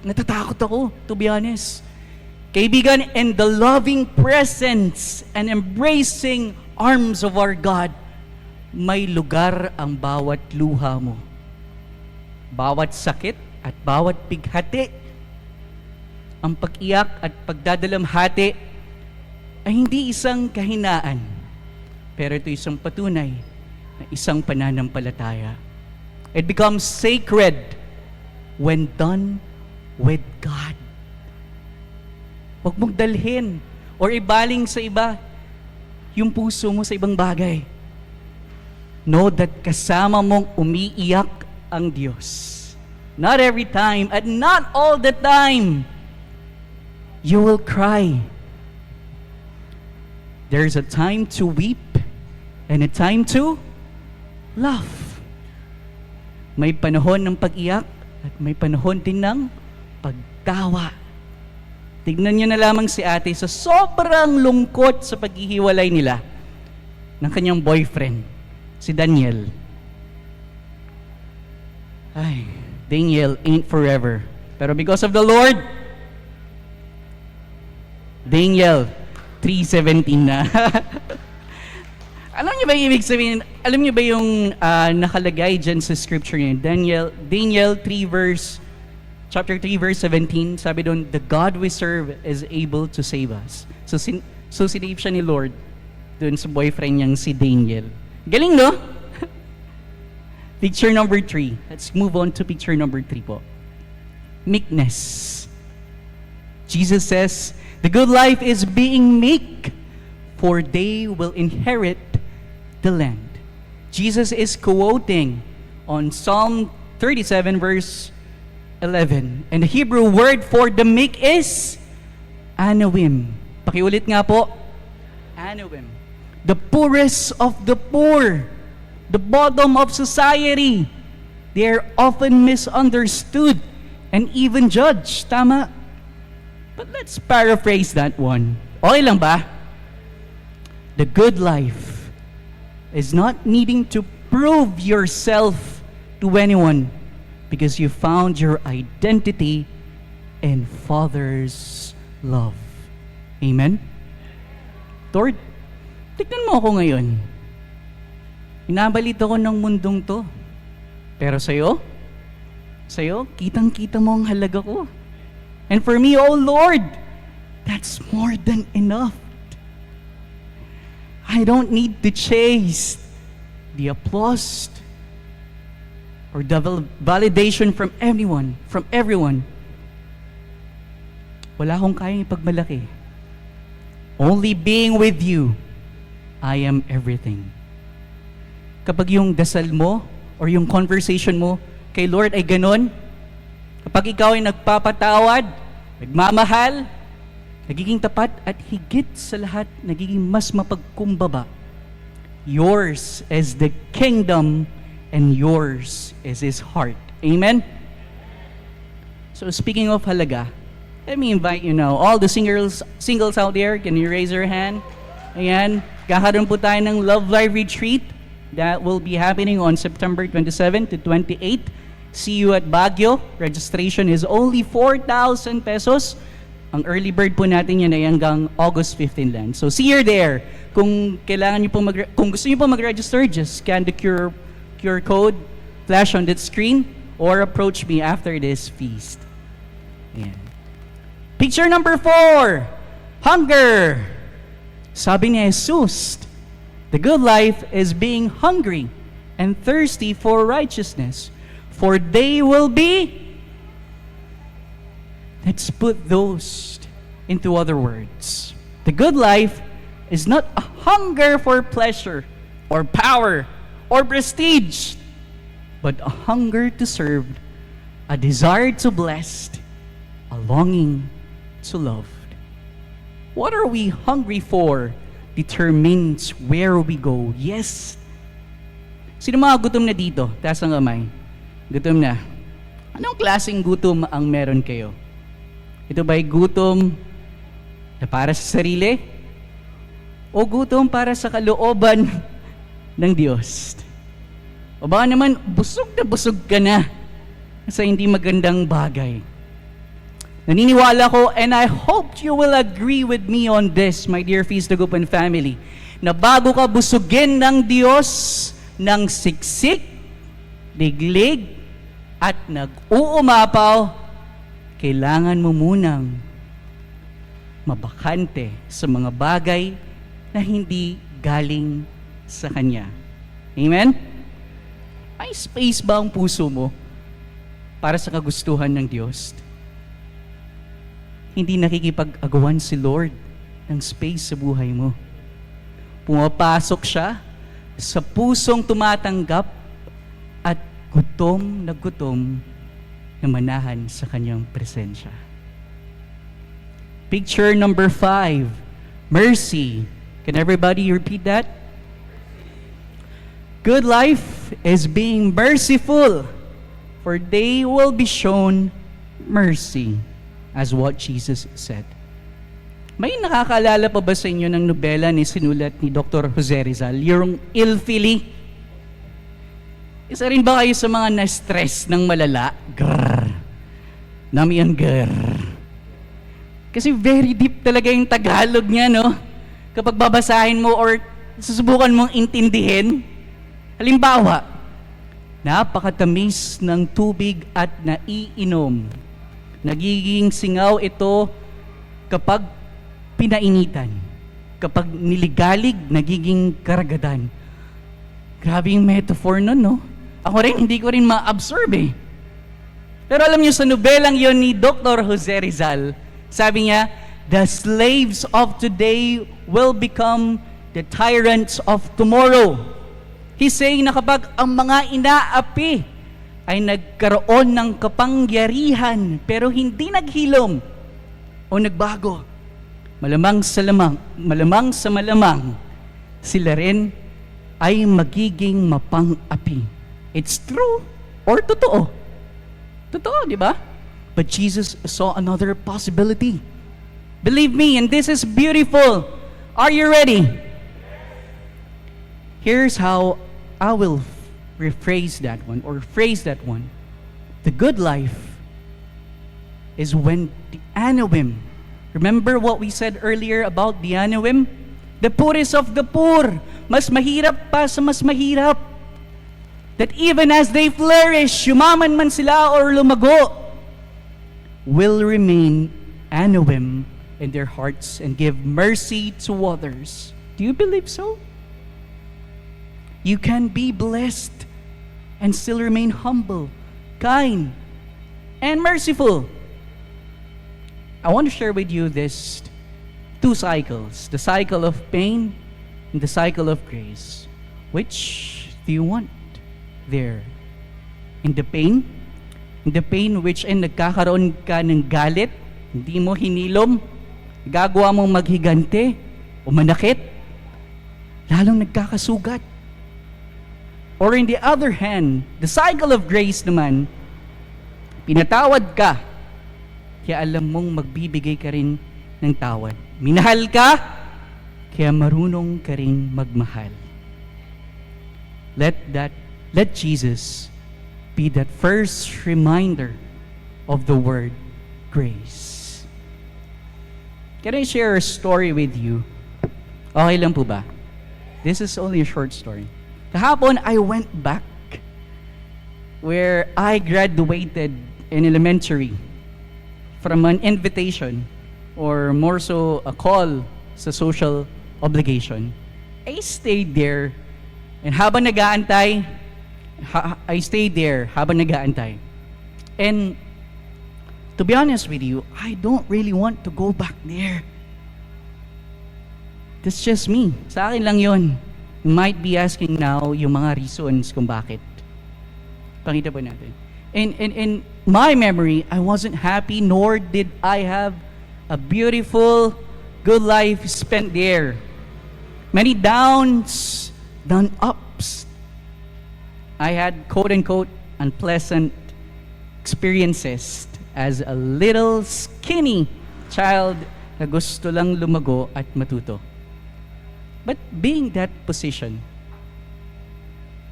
Natatakot ako, to be honest. Kaibigan, in the loving presence and embracing arms of our God, may lugar ang bawat luha mo. Bawat sakit at bawat bighati. Ang pag-iyak at pagdadalamhati ay hindi isang kahinaan, pero ito isang patunay na isang pananampalataya. It becomes sacred when done with God. Huwag mong dalhin or ibaling sa iba yung puso mo sa ibang bagay. Know that kasama mong umiiyak ang Diyos. Not every time and not all the time you will cry. There's a time to weep and a time to laugh. May panahon ng pag-iyak at may panahon din ng pagtawa. Tignan niyo na lamang si ate sa sobrang lungkot sa paghihiwalay nila ng kanyang boyfriend, si Daniel. Ay, Daniel ain't forever. Pero because of the Lord, Daniel, 3:17 na. Alam niyo ba yung ibig sabihin? Alam niyo ba yung nakalagay dyan sa scripture niya? Daniel 3 chapter 3 verse 17, sabi doon, the God we serve is able to save us. So sinave siya ni Lord doon sa boyfriend niyang si Daniel. Galing, no? Picture number 3. Let's move on to picture number 3 po. Meekness. Jesus says, the good life is being meek, for they will inherit the land. Jesus is quoting on Psalm 37 verse 11. And the Hebrew word for the meek is anawim. Pakiulit nga po. Anawim. The poorest of the poor. The bottom of society. They are often misunderstood and even judged. Tama? But let's paraphrase that one. Okay lang ba? The good life is not needing to prove yourself to anyone because you found your identity in Father's love. Amen? Lord, tignan mo ako ngayon. Inabalita ko ng mundong to. Pero sa'yo, kitang-kita mo ang halaga ko. And for me, oh Lord, that's more than enough. I don't need to chase the applause or the validation from everyone. Wala akong kayang ipagmalaki. Only being with you, I am everything. Kapag yung dasal mo or yung conversation mo kay Lord ay ganon, kapag ikaw ay nagpapatawad, nagmamahal, nagiging tapat at higit sa lahat, nagiging mas mapagkumbaba, yours is the kingdom and yours is His heart. Amen? So speaking of halaga, let me invite you now, all the singles out there, can you raise your hand? Ayan, kakaroon po tayo ng Love Life Retreat that will be happening on September 27 to 28. See you at Baguio. Registration is only 4,000 pesos. Ang early bird po natin yan ay hanggang August 15 lang. So see you there. Kung gusto niyo po mag-register, just scan the QR code, flash on that screen, or approach me after this feast. Ayan. Picture number 4, hunger. Sabi ni Jesus, the good life is being hungry and thirsty for righteousness, for they will be. Let's put those into other words. The good life is not a hunger for pleasure or power or prestige, but a hunger to serve, a desire to bless, a longing to love. What are we hungry for determines where we go. Yes. Sino mga gutom na dito? Taas ang kamay. Gutom na. Anong klaseng gutom ang meron kayo? Ito ba'y gutom na para sa sarili? O gutom para sa kalooban ng Diyos? O baka naman busog na busog ka na sa hindi magandang bagay? Naniniwala ko, and I hope you will agree with me on this, my dear Feast Dagupan family, na bago ka busugin ng Diyos ng siksik, liglig, at nag-uumapaw, kailangan mo munang mabakante sa mga bagay na hindi galing sa Kanya. Amen? May space ba ang puso mo para sa kagustuhan ng Diyos? Hindi nakikipag-agawan si Lord ng space sa buhay mo. Pumapasok siya sa pusong tumatanggap at gutom na manahan sa kanyang presensya. Picture number 5, mercy. Can everybody repeat that? Good life is being merciful, for they will be shown mercy, as what Jesus said. May nakakaalala pa ba sa inyo ng nobela ni sinulat ni Dr. Jose Rizal, yung Il Fili? Isa rin ba kayo sa mga na-stress ng malala? Grrr. Nami ang grrr. Kasi very deep talaga yung Tagalog niya, no? Kapag babasahin mo or susubukan mong intindihin. Halimbawa, napakatamis ng tubig at naiinom. Nagiging singaw ito kapag pinainitan. Kapag niligalig, nagiging karagadan. Grabe yung metaphor nun, no? Ako rin, hindi ko rin ma-absorb eh. Pero alam niyo, sa nobelang yon ni Dr. Jose Rizal, sabi niya, the slaves of today will become the tyrants of tomorrow. He's saying na kapag ang mga inaapi ay nagkaroon ng kapangyarihan pero hindi naghilom o nagbago, malamang sa malamang sila rin ay magiging mapang-api. It's true or totoo? Totoo, di ba? But Jesus saw another possibility. Believe me, and this is beautiful. Are you ready? Here's how I will rephrase that one or phrase that one. The good life is when the Anawim. Remember what we said earlier about the Anawim? The poorest of the poor. Mas mahirap pa sa mas mahirap. That even as they flourish, yumaman man sila or lumago, will remain Anawim in their hearts and give mercy to others. Do you believe so? You can be blessed and still remain humble, kind, and merciful. I want to share with you these two cycles, the cycle of pain and the cycle of grace. Which do you want there? In the pain which ay nagkakaroon ka ng galit, hindi mo hinilom, gagawa mong maghigante o manakit, lalong nagkakasugat. Or in the other hand, the cycle of grace naman, pinatawad ka, kaya alam mong magbibigay ka rin ng tawad. Minahal ka, kaya marunong ka rin magmahal. Let Jesus be that first reminder of the word grace. Can I share a story with you? Okay lang po ba? This is only a short story. Kahapon, I went back where I graduated in elementary from an invitation or more so a call sa social obligation. I stayed there and habang nag-aantay, I stayed there habang nag-aantay. And to be honest with you, I don't really want to go back there. That's just me. Sa akin lang yon. You might be asking now yung mga reasons kung bakit. Pakita po natin. In my memory, I wasn't happy nor did I have a beautiful, good life spent there. Many downs, done ups. I had quote-unquote unpleasant experiences as a little skinny child na gusto lang lumago at matuto. But being that position,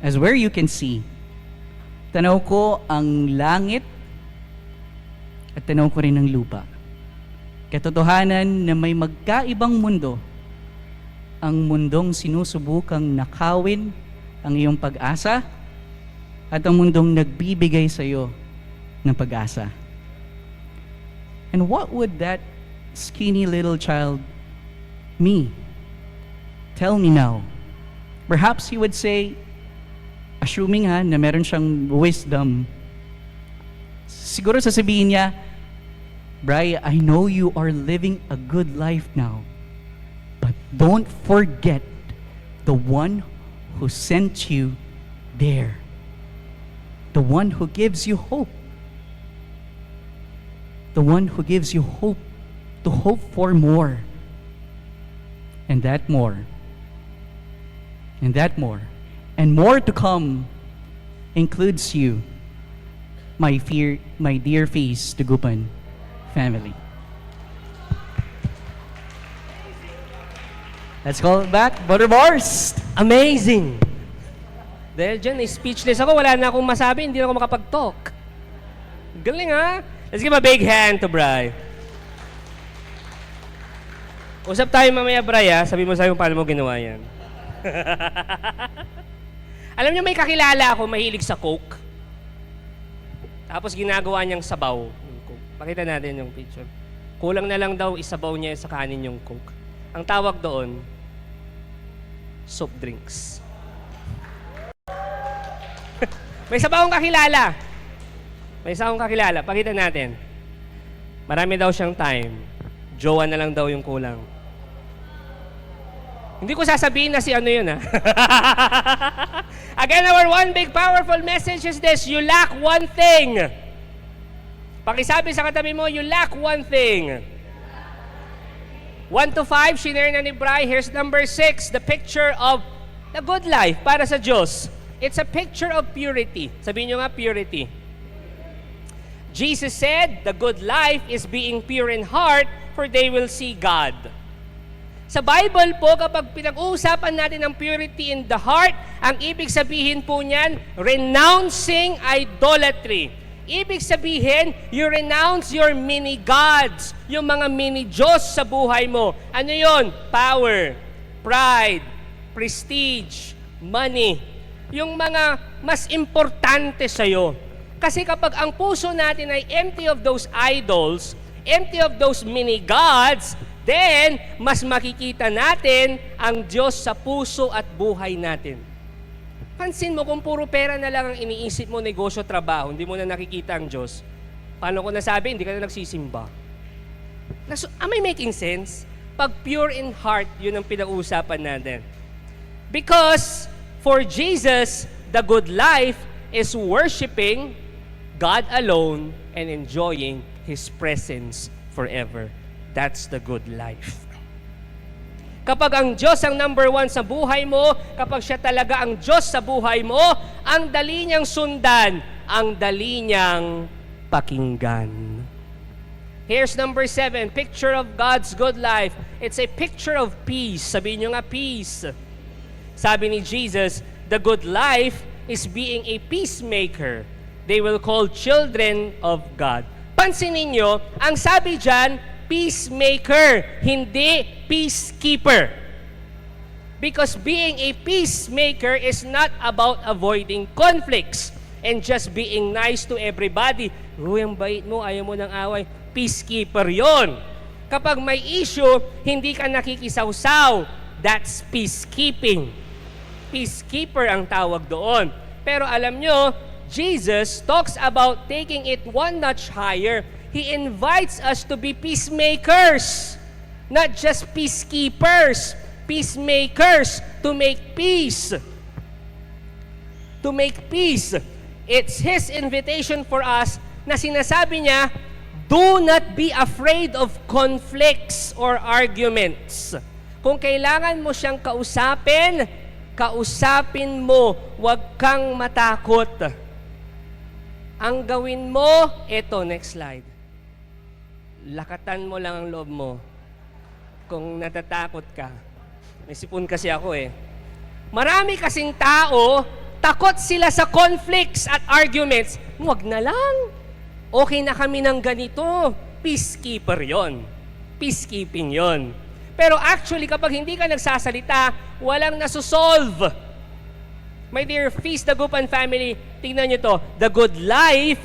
as where you can see, tanaw ko ang langit at tanaw ko rin ang lupa. Katotohanan na may magkaibang mundo, ang mundong sinusubukang nakawin ang iyong pag-asa at ang mundong nagbibigay sa iyo ng pag-asa. And what would that skinny little child, me, tell me now? Perhaps he would say, assuming na meron siyang wisdom, siguro sasabihin niya, Bri, I know you are living a good life now, but don't forget the one who sent you there. The one who gives you hope. The one who gives you hope to hope for more. And that more. And that more. And more to come includes you, my dear Face Tugupan family. Let's call it back, Butterburst! Amazing! Dahil dyan, speechless ako. Wala na akong masabi. Hindi na ako makapag-talk. Galing, ha? Let's give a big hand to Bri. Usap tayo mamaya, Bri, ha? Sabi mo sa'yo paano mo ginawa yan. Alam niyo, may kakilala ako mahilig sa Coke. Tapos ginagawa niyang sabaw yung Coke. Pakita natin yung picture. Kulang na lang daw isabaw niya sa kanin yung Coke. Ang tawag doon, soft drinks. May isa akong kakilala. May isa akong kakilala. Pakita natin. Marami daw siyang time. Jowa na lang daw yung kulang. Hindi ko sasabihin na si ano yun, ha? Again, our one big powerful message is this: you lack one thing. Pakisabi sa katabi mo, you lack one thing. 1 to 5, shinare na ni Bri. Here's number 6, the picture of the good life para sa Diyos. It's a picture of purity. Sabihin nyo nga, purity. Jesus said, the good life is being pure in heart, for they will see God. Sa Bible po, kapag pinag-uusapan natin ang purity in the heart, ang ibig sabihin po niyan, renouncing idolatry. Ibig sabihin, you renounce your mini-gods, yung mga mini-Diyos sa buhay mo. Ano yon? Power, pride, prestige, money. Yung mga mas importante sa'yo. Kasi kapag ang puso natin ay empty of those idols, empty of those mini-gods, then mas makikita natin ang Diyos sa puso at buhay natin. Pansin mo kung puro pera na lang ang iniisip mo, negosyo, trabaho, hindi mo na nakikita ang Diyos. Paano ko nasabi? Hindi ka na nagsisimba. Am I making sense? Pag pure in heart, yun ang pinag-uusapan natin. Because for Jesus, the good life is worshiping God alone and enjoying His presence forever. That's the good life. Kapag ang Diyos ang number 1 sa buhay mo, kapag siya talaga ang Diyos sa buhay mo, ang dali niyang sundan, ang dali niyang pakinggan. Here's number 7, picture of God's good life. It's a picture of peace. Sabihin niyo nga, peace. Sabi ni Jesus, the good life is being a peacemaker. They will call children of God. Pansinin niyo, ang sabi dyan, peacemaker, hindi peacekeeper. Because being a peacemaker is not about avoiding conflicts and just being nice to everybody. Uy, ang bait mo, ayaw mo ng away. Peacekeeper yon. Kapag may issue, hindi ka nakikisawsaw. That's peacekeeping. Peacekeeper ang tawag doon. Pero alam nyo, Jesus talks about taking it one notch higher. He invites us to be peacemakers, not just peacekeepers. Peacemakers, to make peace. To make peace. It's His invitation for us na sinasabi niya, Do not be afraid of conflicts or arguments. Kung kailangan mo siyang kausapin, kausapin mo, huwag kang matakot. Ang gawin mo, eto, next slide. Lakatan mo lang ang loob mo. Kung natatakot ka. May sipon kasi ako eh. Marami kasing tao, takot sila sa conflicts at arguments. Huwag na lang. Okay na kami ng ganito. Peacekeeper yon. Peacekeeping yon. Pero actually, kapag hindi ka nagsasalita, walang nasusolve. My dear Feast Dagupan family, tingnan nyo to. The good life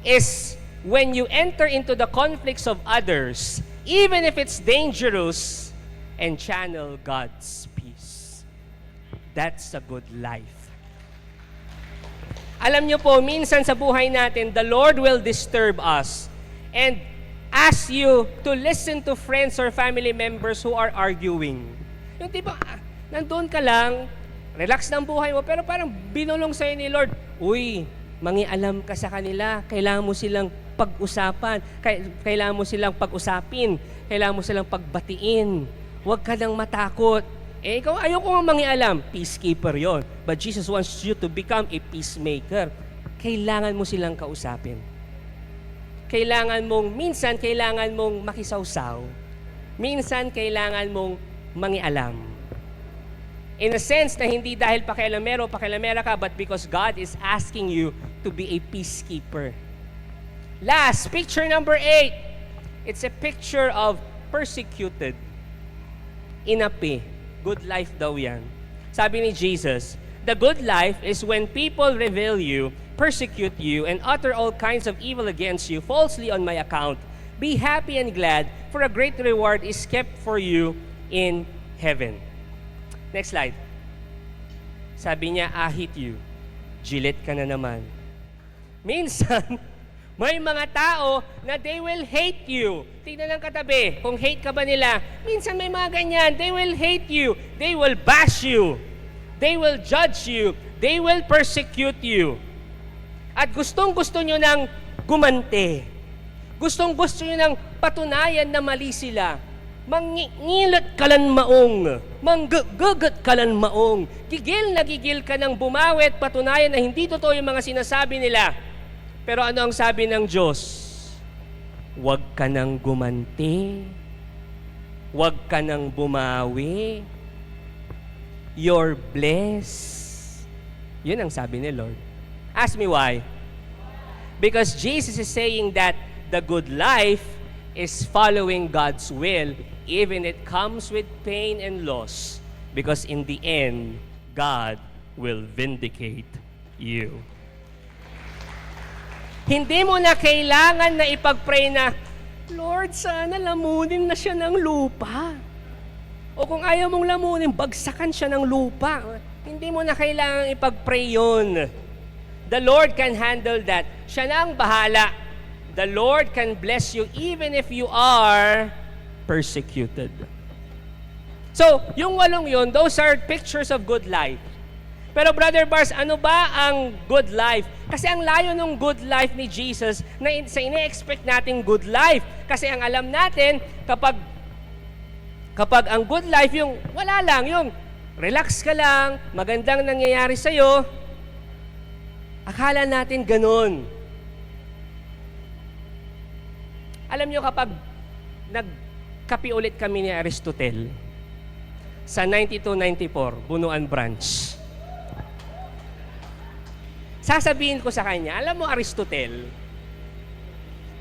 is when you enter into the conflicts of others, even if it's dangerous, and channel God's peace. That's a good life. Alam nyo po, minsan sa buhay natin, the Lord will disturb us and ask you to listen to friends or family members who are arguing. Yung tipo, nandun ka lang, relax ng buhay mo, pero parang binulong sa'yo ni Lord, uy, mangialam ka sa kanila, kailangan mo silang pag-usapan, kailangan mo silang pag-usapin, kailangan mo silang pagbatiin, huwag ka nang matakot. Eh, ikaw, ayoko nga mangialam, peacekeeper yon. But Jesus wants you to become a peacemaker. Kailangan mo silang kausapin. Minsan kailangan mong makisawsaw. Minsan kailangan mong mangialam. In a sense na hindi dahil pakialamera ka, but because God is asking you to be a peacekeeper. Last, picture number 8. It's a picture of persecuted. Inapi. Good life daw yan. Sabi ni Jesus, the good life is when people revile you, persecute you, and utter all kinds of evil against you falsely on my account. Be happy and glad, for a great reward is kept for you in heaven. Next slide. Sabi niya, I hate you. Gilit ka na naman. Minsan, may mga tao na they will hate you. Tingnan ng katabi, kung hate ka ba nila. Minsan may mga ganyan, they will hate you. They will bash you. They will judge you. They will persecute you. At gustong-gusto nyo nang gumante. Gustong-gusto nyo nang patunayan na mali sila. Mangingilat ka lan maong. Manggagat ka lan maong. Gigil na gigil ka nang bumawit, patunayan na hindi totoo yung mga sinasabi nila. Pero ano ang sabi ng Diyos? Huwag ka nang gumante. Huwag ka nang bumawi. You're blessed. Yun ang sabi ni Lord. Ask me why. Because Jesus is saying that the good life is following God's will, even it comes with pain and loss. Because in the end, God will vindicate you. Hindi mo na kailangan na ipag-pray na, Lord, sana lamunin na siya ng lupa. O kung ayaw mong lamunin, bagsakan siya ng lupa. Hindi mo na kailangan ipag-pray yun. The Lord can handle that. Siya na ang bahala. The Lord can bless you even if you are persecuted. So, yung 8 yun, those are pictures of good life. Pero Brother Bars, ano ba ang good life? Kasi ang layo ng good life ni Jesus na sa ine-expect nating good life. Kasi ang alam natin, kapag ang good life, yung wala lang, yung relax ka lang, magandang nangyayari sa'yo, akala natin ganun. Alam nyo kapag nagkapi ulit kami ni Aristotle sa 92-94, Bunuan Branch, sasabihin ko sa kanya, alam mo Aristotle,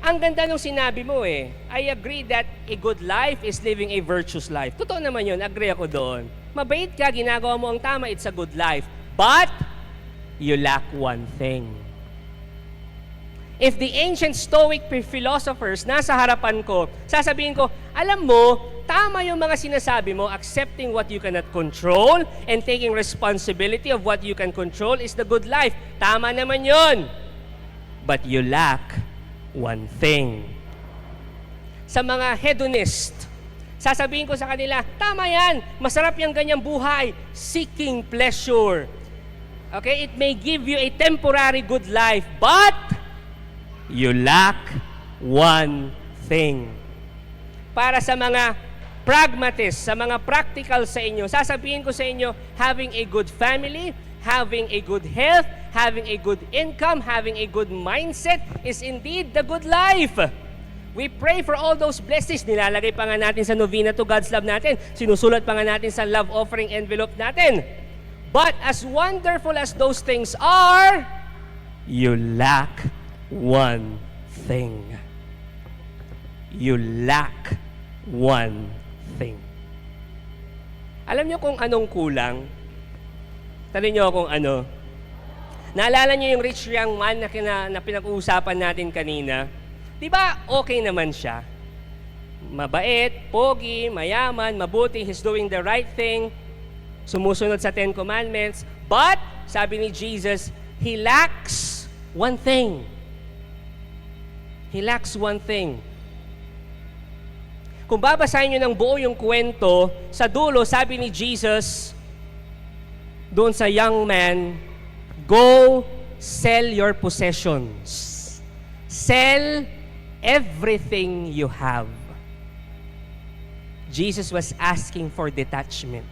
ang ganda nung sinabi mo eh. I agree that a good life is living a virtuous life. Totoo naman yun, agree ako doon. Mabait ka, ginagawa mo ang tama, it's a good life. But, you lack one thing. If the ancient Stoic philosophers nasa harapan ko, sasabihin ko, alam mo, tama yung mga sinasabi mo, accepting what you cannot control and taking responsibility of what you can control is the good life. Tama naman yun. But you lack one thing. Sa mga hedonist, sasabihin ko sa kanila, tama yan, masarap yung ganyang buhay, seeking pleasure. Okay, it may give you a temporary good life, but you lack one thing. Para sa mga pragmatists, sa mga practical sa inyo, sasabihin ko sa inyo, having a good family, having a good health, having a good income, having a good mindset is indeed the good life. We pray for all those blessings. Nilalagay pa nga natin sa novena to God's love natin. Sinusulat pa nga natin sa love offering envelope natin. But as wonderful as those things are, you lack one thing. You lack one thing. Alam niyo kung anong kulang? Tanong niyo kung ano. Naalala niyo yung rich young man na pinag-uusapan natin kanina? Di ba okay naman siya? Mabait, pogi, mayaman, mabuti, he's doing the right thing, sumusunod sa 10 Commandments, but, sabi ni Jesus, he lacks one thing. He lacks one thing. Kung babasahin nyo ng buo yung kwento, sa dulo, sabi ni Jesus, doon sa young man, go sell your possessions. Sell everything you have. Jesus was asking for detachment.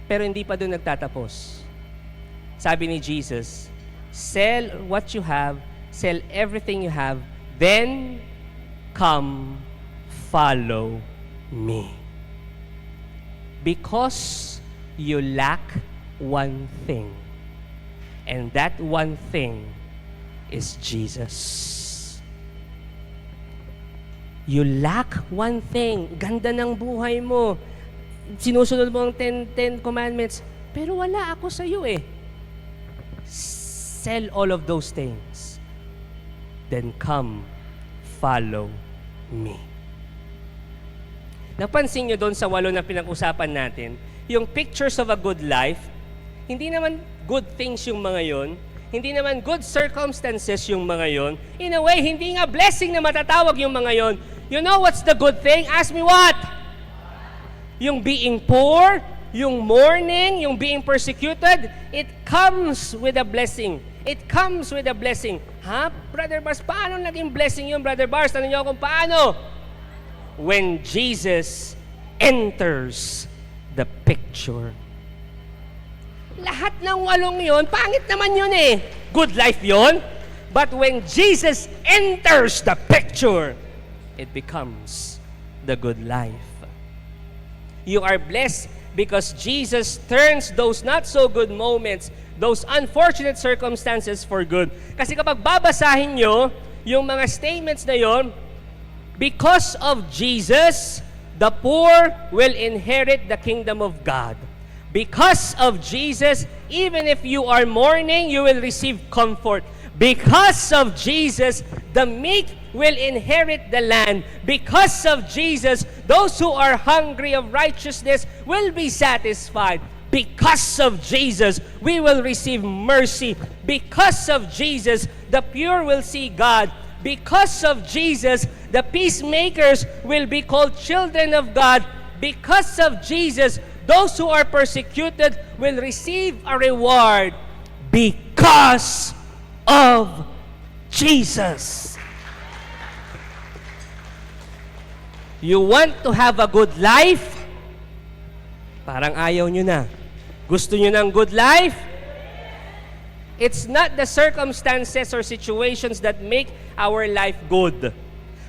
Pero hindi pa doon nagtatapos. Sabi ni Jesus, sell what you have, sell everything you have, then come follow me. Because you lack one thing. And that one thing is Jesus. You lack one thing. Ganda ng buhay mo. Sinusunod mo ang 10 commandments. Pero wala ako sa iyo eh. Sell all of those things. Then come, follow me. Napansin nyo doon sa 8 na pinag-usapan natin, yung pictures of a good life, hindi naman good things yung mga yon, hindi naman good circumstances yung mga yon. In a way, hindi nga blessing na matatawag yung mga yon. You know what's the good thing? Ask me what? Yung being poor, yung mourning, yung being persecuted, it comes with a blessing. It comes with a blessing. Ha? Brother Bars, paano naging blessing yun, Brother Bars? Tanong niyo kung paano? When Jesus enters the picture. Lahat ng 8 yun, pangit naman yun eh. Good life yun. But when Jesus enters the picture, it becomes the good life. You are blessed because Jesus turns those not so good moments, those unfortunate circumstances for good. Kasi kapag babasahin nyo yung mga statements na yon, because of Jesus, the poor will inherit the kingdom of God. Because of Jesus, even if you are mourning, you will receive comfort. Because of Jesus, the meek will inherit the land. Because of Jesus, those who are hungry of righteousness will be satisfied. Because of Jesus, we will receive mercy. Because of Jesus, the pure will see God. Because of Jesus, the peacemakers will be called children of God. Because of Jesus, those who are persecuted will receive a reward. Because of Jesus. You want to have a good life? Parang ayaw nyo na. Gusto nyo ng good life? It's not the circumstances or situations that make our life good.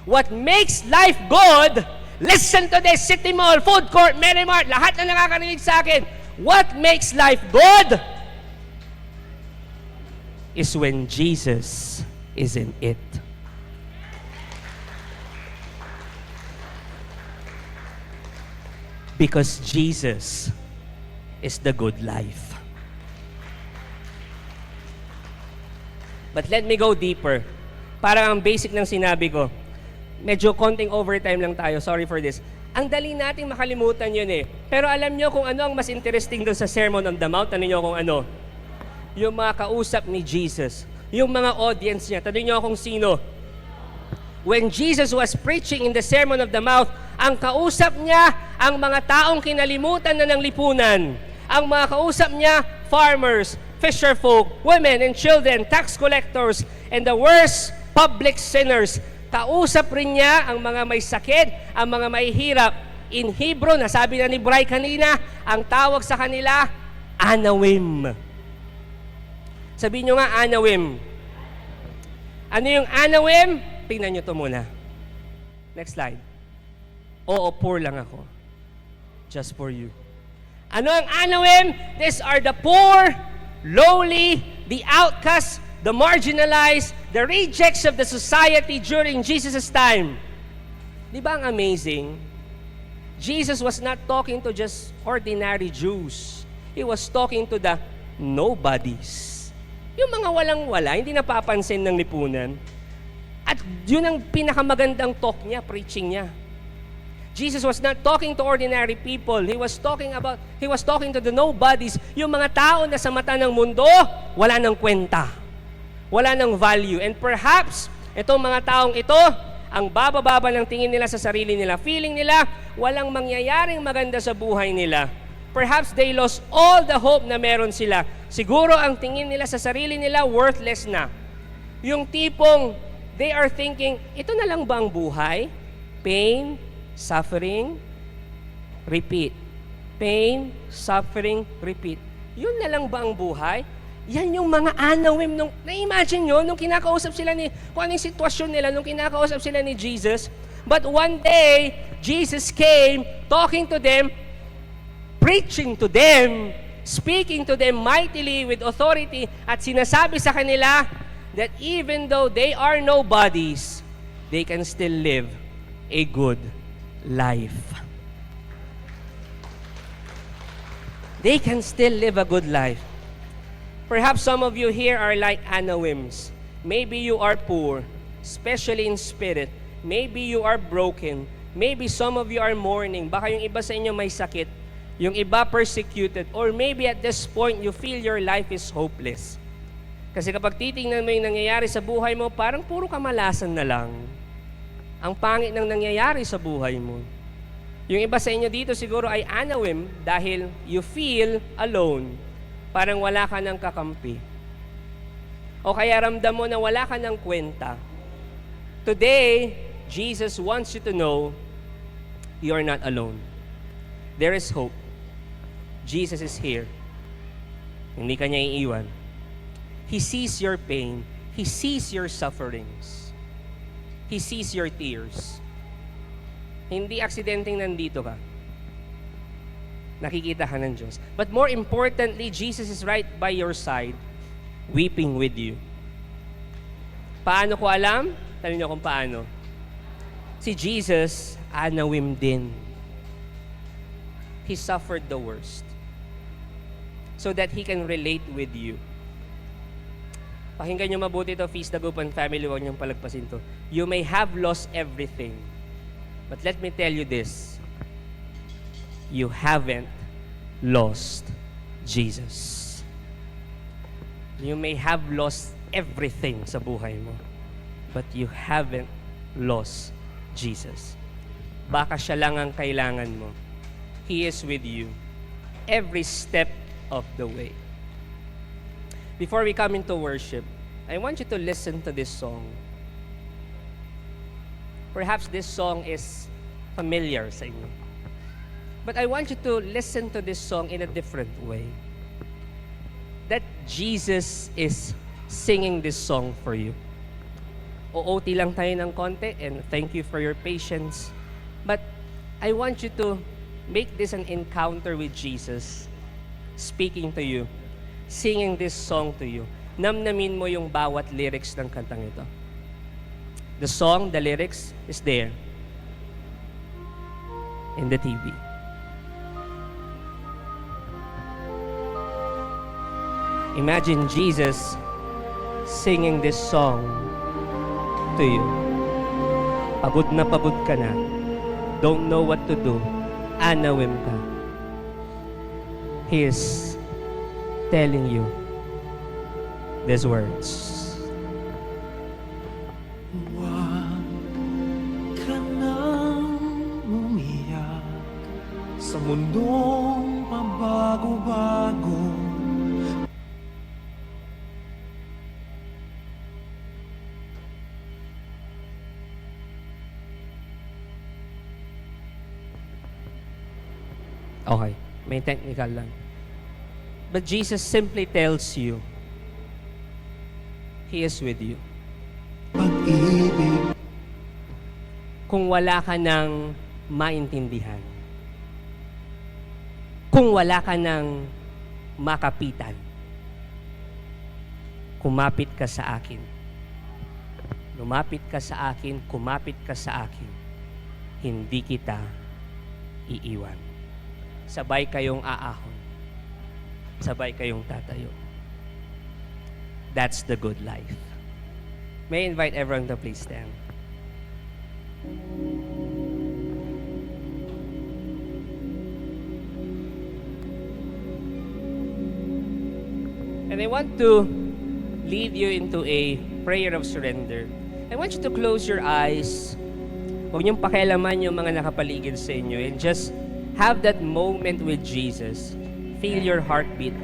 What makes life good, listen to this, City Mall, Food Court, Mary Mart, lahat na nakakarinig sa akin. What makes life good is when Jesus is in it. Because Jesus is the good life. But let me go deeper. Parang ang basic ng sinabi ko. Medyo konting overtime lang tayo. Sorry for this. Ang dali nating makalimutan yun eh. Pero alam nyo kung ano ang mas interesting doon sa Sermon on the Mount? Tanong nyo kung ano? Yung mga kausap ni Jesus. Yung mga audience niya. Tanong nyo kung sino? When Jesus was preaching in the Sermon of the Mount, ang kausap niya, ang mga taong kinalimutan na ng lipunan. Ang mga kausap niya, farmers, fisherfolk, women and children, tax collectors, and the worst public sinners. Kausap rin niya ang mga may sakit, ang mga may hirap. In Hebrew, nasabi na ni Bray kanina, ang tawag sa kanila, Anawim. Sabihin nyo nga, Anawim. Ano yung Anawim? Tingnan nyo to muna. Next slide. Oo, poor lang ako. Just for you. Ano ang Anawim? These are the poor, lowly, the outcasts, the marginalized, the rejects of the society during Jesus' time. Di ba ang amazing? Jesus was not talking to just ordinary Jews. He was talking to the nobodies. Yung mga walang-wala, hindi napapansin ng lipunan. At yun ang pinakamagandang talk niya, preaching niya. Jesus was not talking to ordinary people. He was talking to the nobodies, yung mga tao na sa mata ng mundo, wala nang kwenta. Wala nang value. And perhaps, itong mga taong ito, ang bababa ng tingin nila sa sarili nila, feeling nila, walang mangyayaring maganda sa buhay nila. Perhaps they lost all the hope na meron sila. Siguro ang tingin nila sa sarili nila, worthless na. Yung tipong, they are thinking, ito na lang ba ang buhay? Pain, suffering, repeat. Pain, suffering, repeat. Yun na lang ba ang buhay? Yan yung mga Anawim nung, na-imagine nyo, nung kinakausap sila kung anong sitwasyon nila, nung kinakausap sila ni Jesus. But one day, Jesus came, talking to them, preaching to them, speaking to them mightily with authority, at sinasabi sa kanila that even though they are nobodies, they can still live a good life. They can still live a good life. Perhaps some of you here are like Anawims. Maybe you are poor, especially in spirit. Maybe you are broken. Maybe some of you are mourning. Baka yung iba sa inyo may sakit. Yung iba persecuted, or maybe at this point, you feel your life is hopeless. Kasi kapag titingnan mo yung nangyayari sa buhay mo, parang puro kamalasan na lang. Ang pangit ng nangyayari sa buhay mo. Yung iba sa inyo dito siguro ay Anawim dahil you feel alone. Parang wala ka ng kakampi. O kaya ramdam mo na wala ka ng kwenta. Today, Jesus wants you to know you are not alone. There is hope. Jesus is here. Hindi ka niya iiwan. He sees your pain. He sees your sufferings. He sees your tears. Hindi aksidenteng nandito ka. Nakikita ka ng Diyos. But more importantly, Jesus is right by your side, weeping with you. Paano ko alam? Tanong niyo kung paano. Si Jesus, Anawim din. He suffered the worst so that He can relate with you. Pakinggan nyo mabuti ito, Feast Dagupan family, huwag niyong palagpasin to. You may have lost everything, but let me tell you this, you haven't lost Jesus. You may have lost everything sa buhay mo, but you haven't lost Jesus. Baka siya lang ang kailangan mo. He is with you every step of the way. Before we come into worship, I want you to listen to this song. Perhaps this song is familiar sa inyo. But I want you to listen to this song in a different way. That Jesus is singing this song for you. OOT lang tayo ng konti, and thank you for your patience. But I want you to make this an encounter with Jesus, speaking to you, singing this song to you. Namnamin mo yung bawat lyrics ng kantang ito. The song, the lyrics is there in the TV. Imagine Jesus singing this song to you. Pagod na pagod ka na. Don't know what to do. Anawim ka. He is telling you these words. Huwag ka nang umiyak sa mundong pabago-bago. Okay, may technical lang. But Jesus simply tells you, He is with you. Pag-ibig Kung wala ka ng maintindihan, kung wala ka ng makapitan, kumapit ka sa akin. Lumapit ka sa akin, kumapit ka sa akin. Hindi kita iiwan. Sabay kayong aahon. Sabay kayong tatayo. That's the good life. May I invite everyone to please stand. And I want to lead you into a prayer of surrender. I want you to close your eyes. Huwag niyong pakialaman yung mga nakapaligid sa inyo and just have that moment with Jesus. Feel your heartbeat.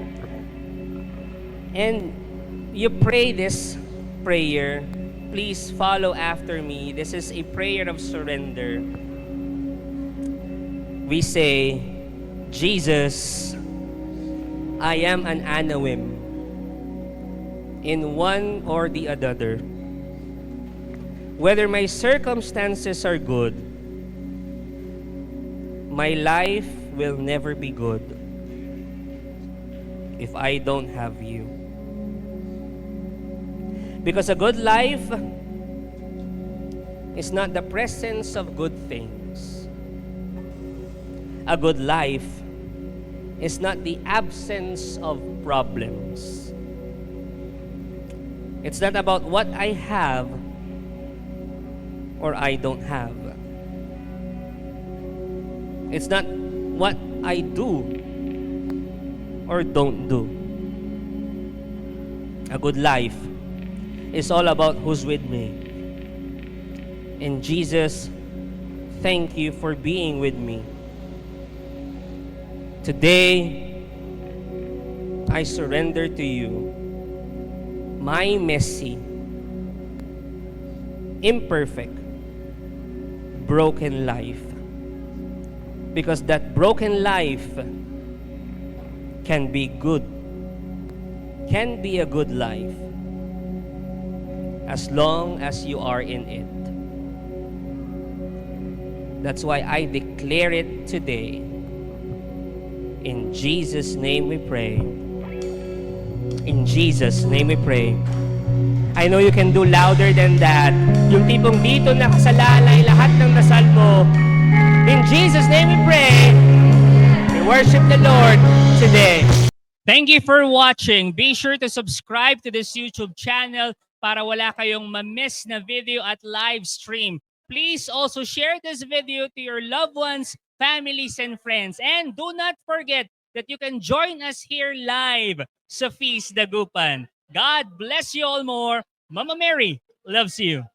And you pray this prayer. Please follow after me. This is a prayer of surrender. We say, Jesus, I am an Anawim in one or the other. Whether my circumstances are good, my life will never be good if I don't have you. Because a good life is not the presence of good things. A good life is not the absence of problems. It's not about what I have or I don't have. It's not what I do or don't do. A good life is all about who's with me. And Jesus, thank you for being with me. Today, I surrender to you my messy, imperfect, broken life. Because that broken life can be good, can be a good life, as long as you are in it. That's why I declare it today. In Jesus' name we pray. In Jesus' name we pray. I know you can do louder than that. Yung tipong dito nakasalalay lahat ng dasal mo. In Jesus' name we pray. We worship the Lord today. Thank you for watching. Be sure to subscribe to this YouTube channel para wala kayong ma-miss na video at live stream. Please also share this video to your loved ones, families, and friends. And do not forget that you can join us here live sa Feast Dagupan. God bless you all more. Mama Mary loves you.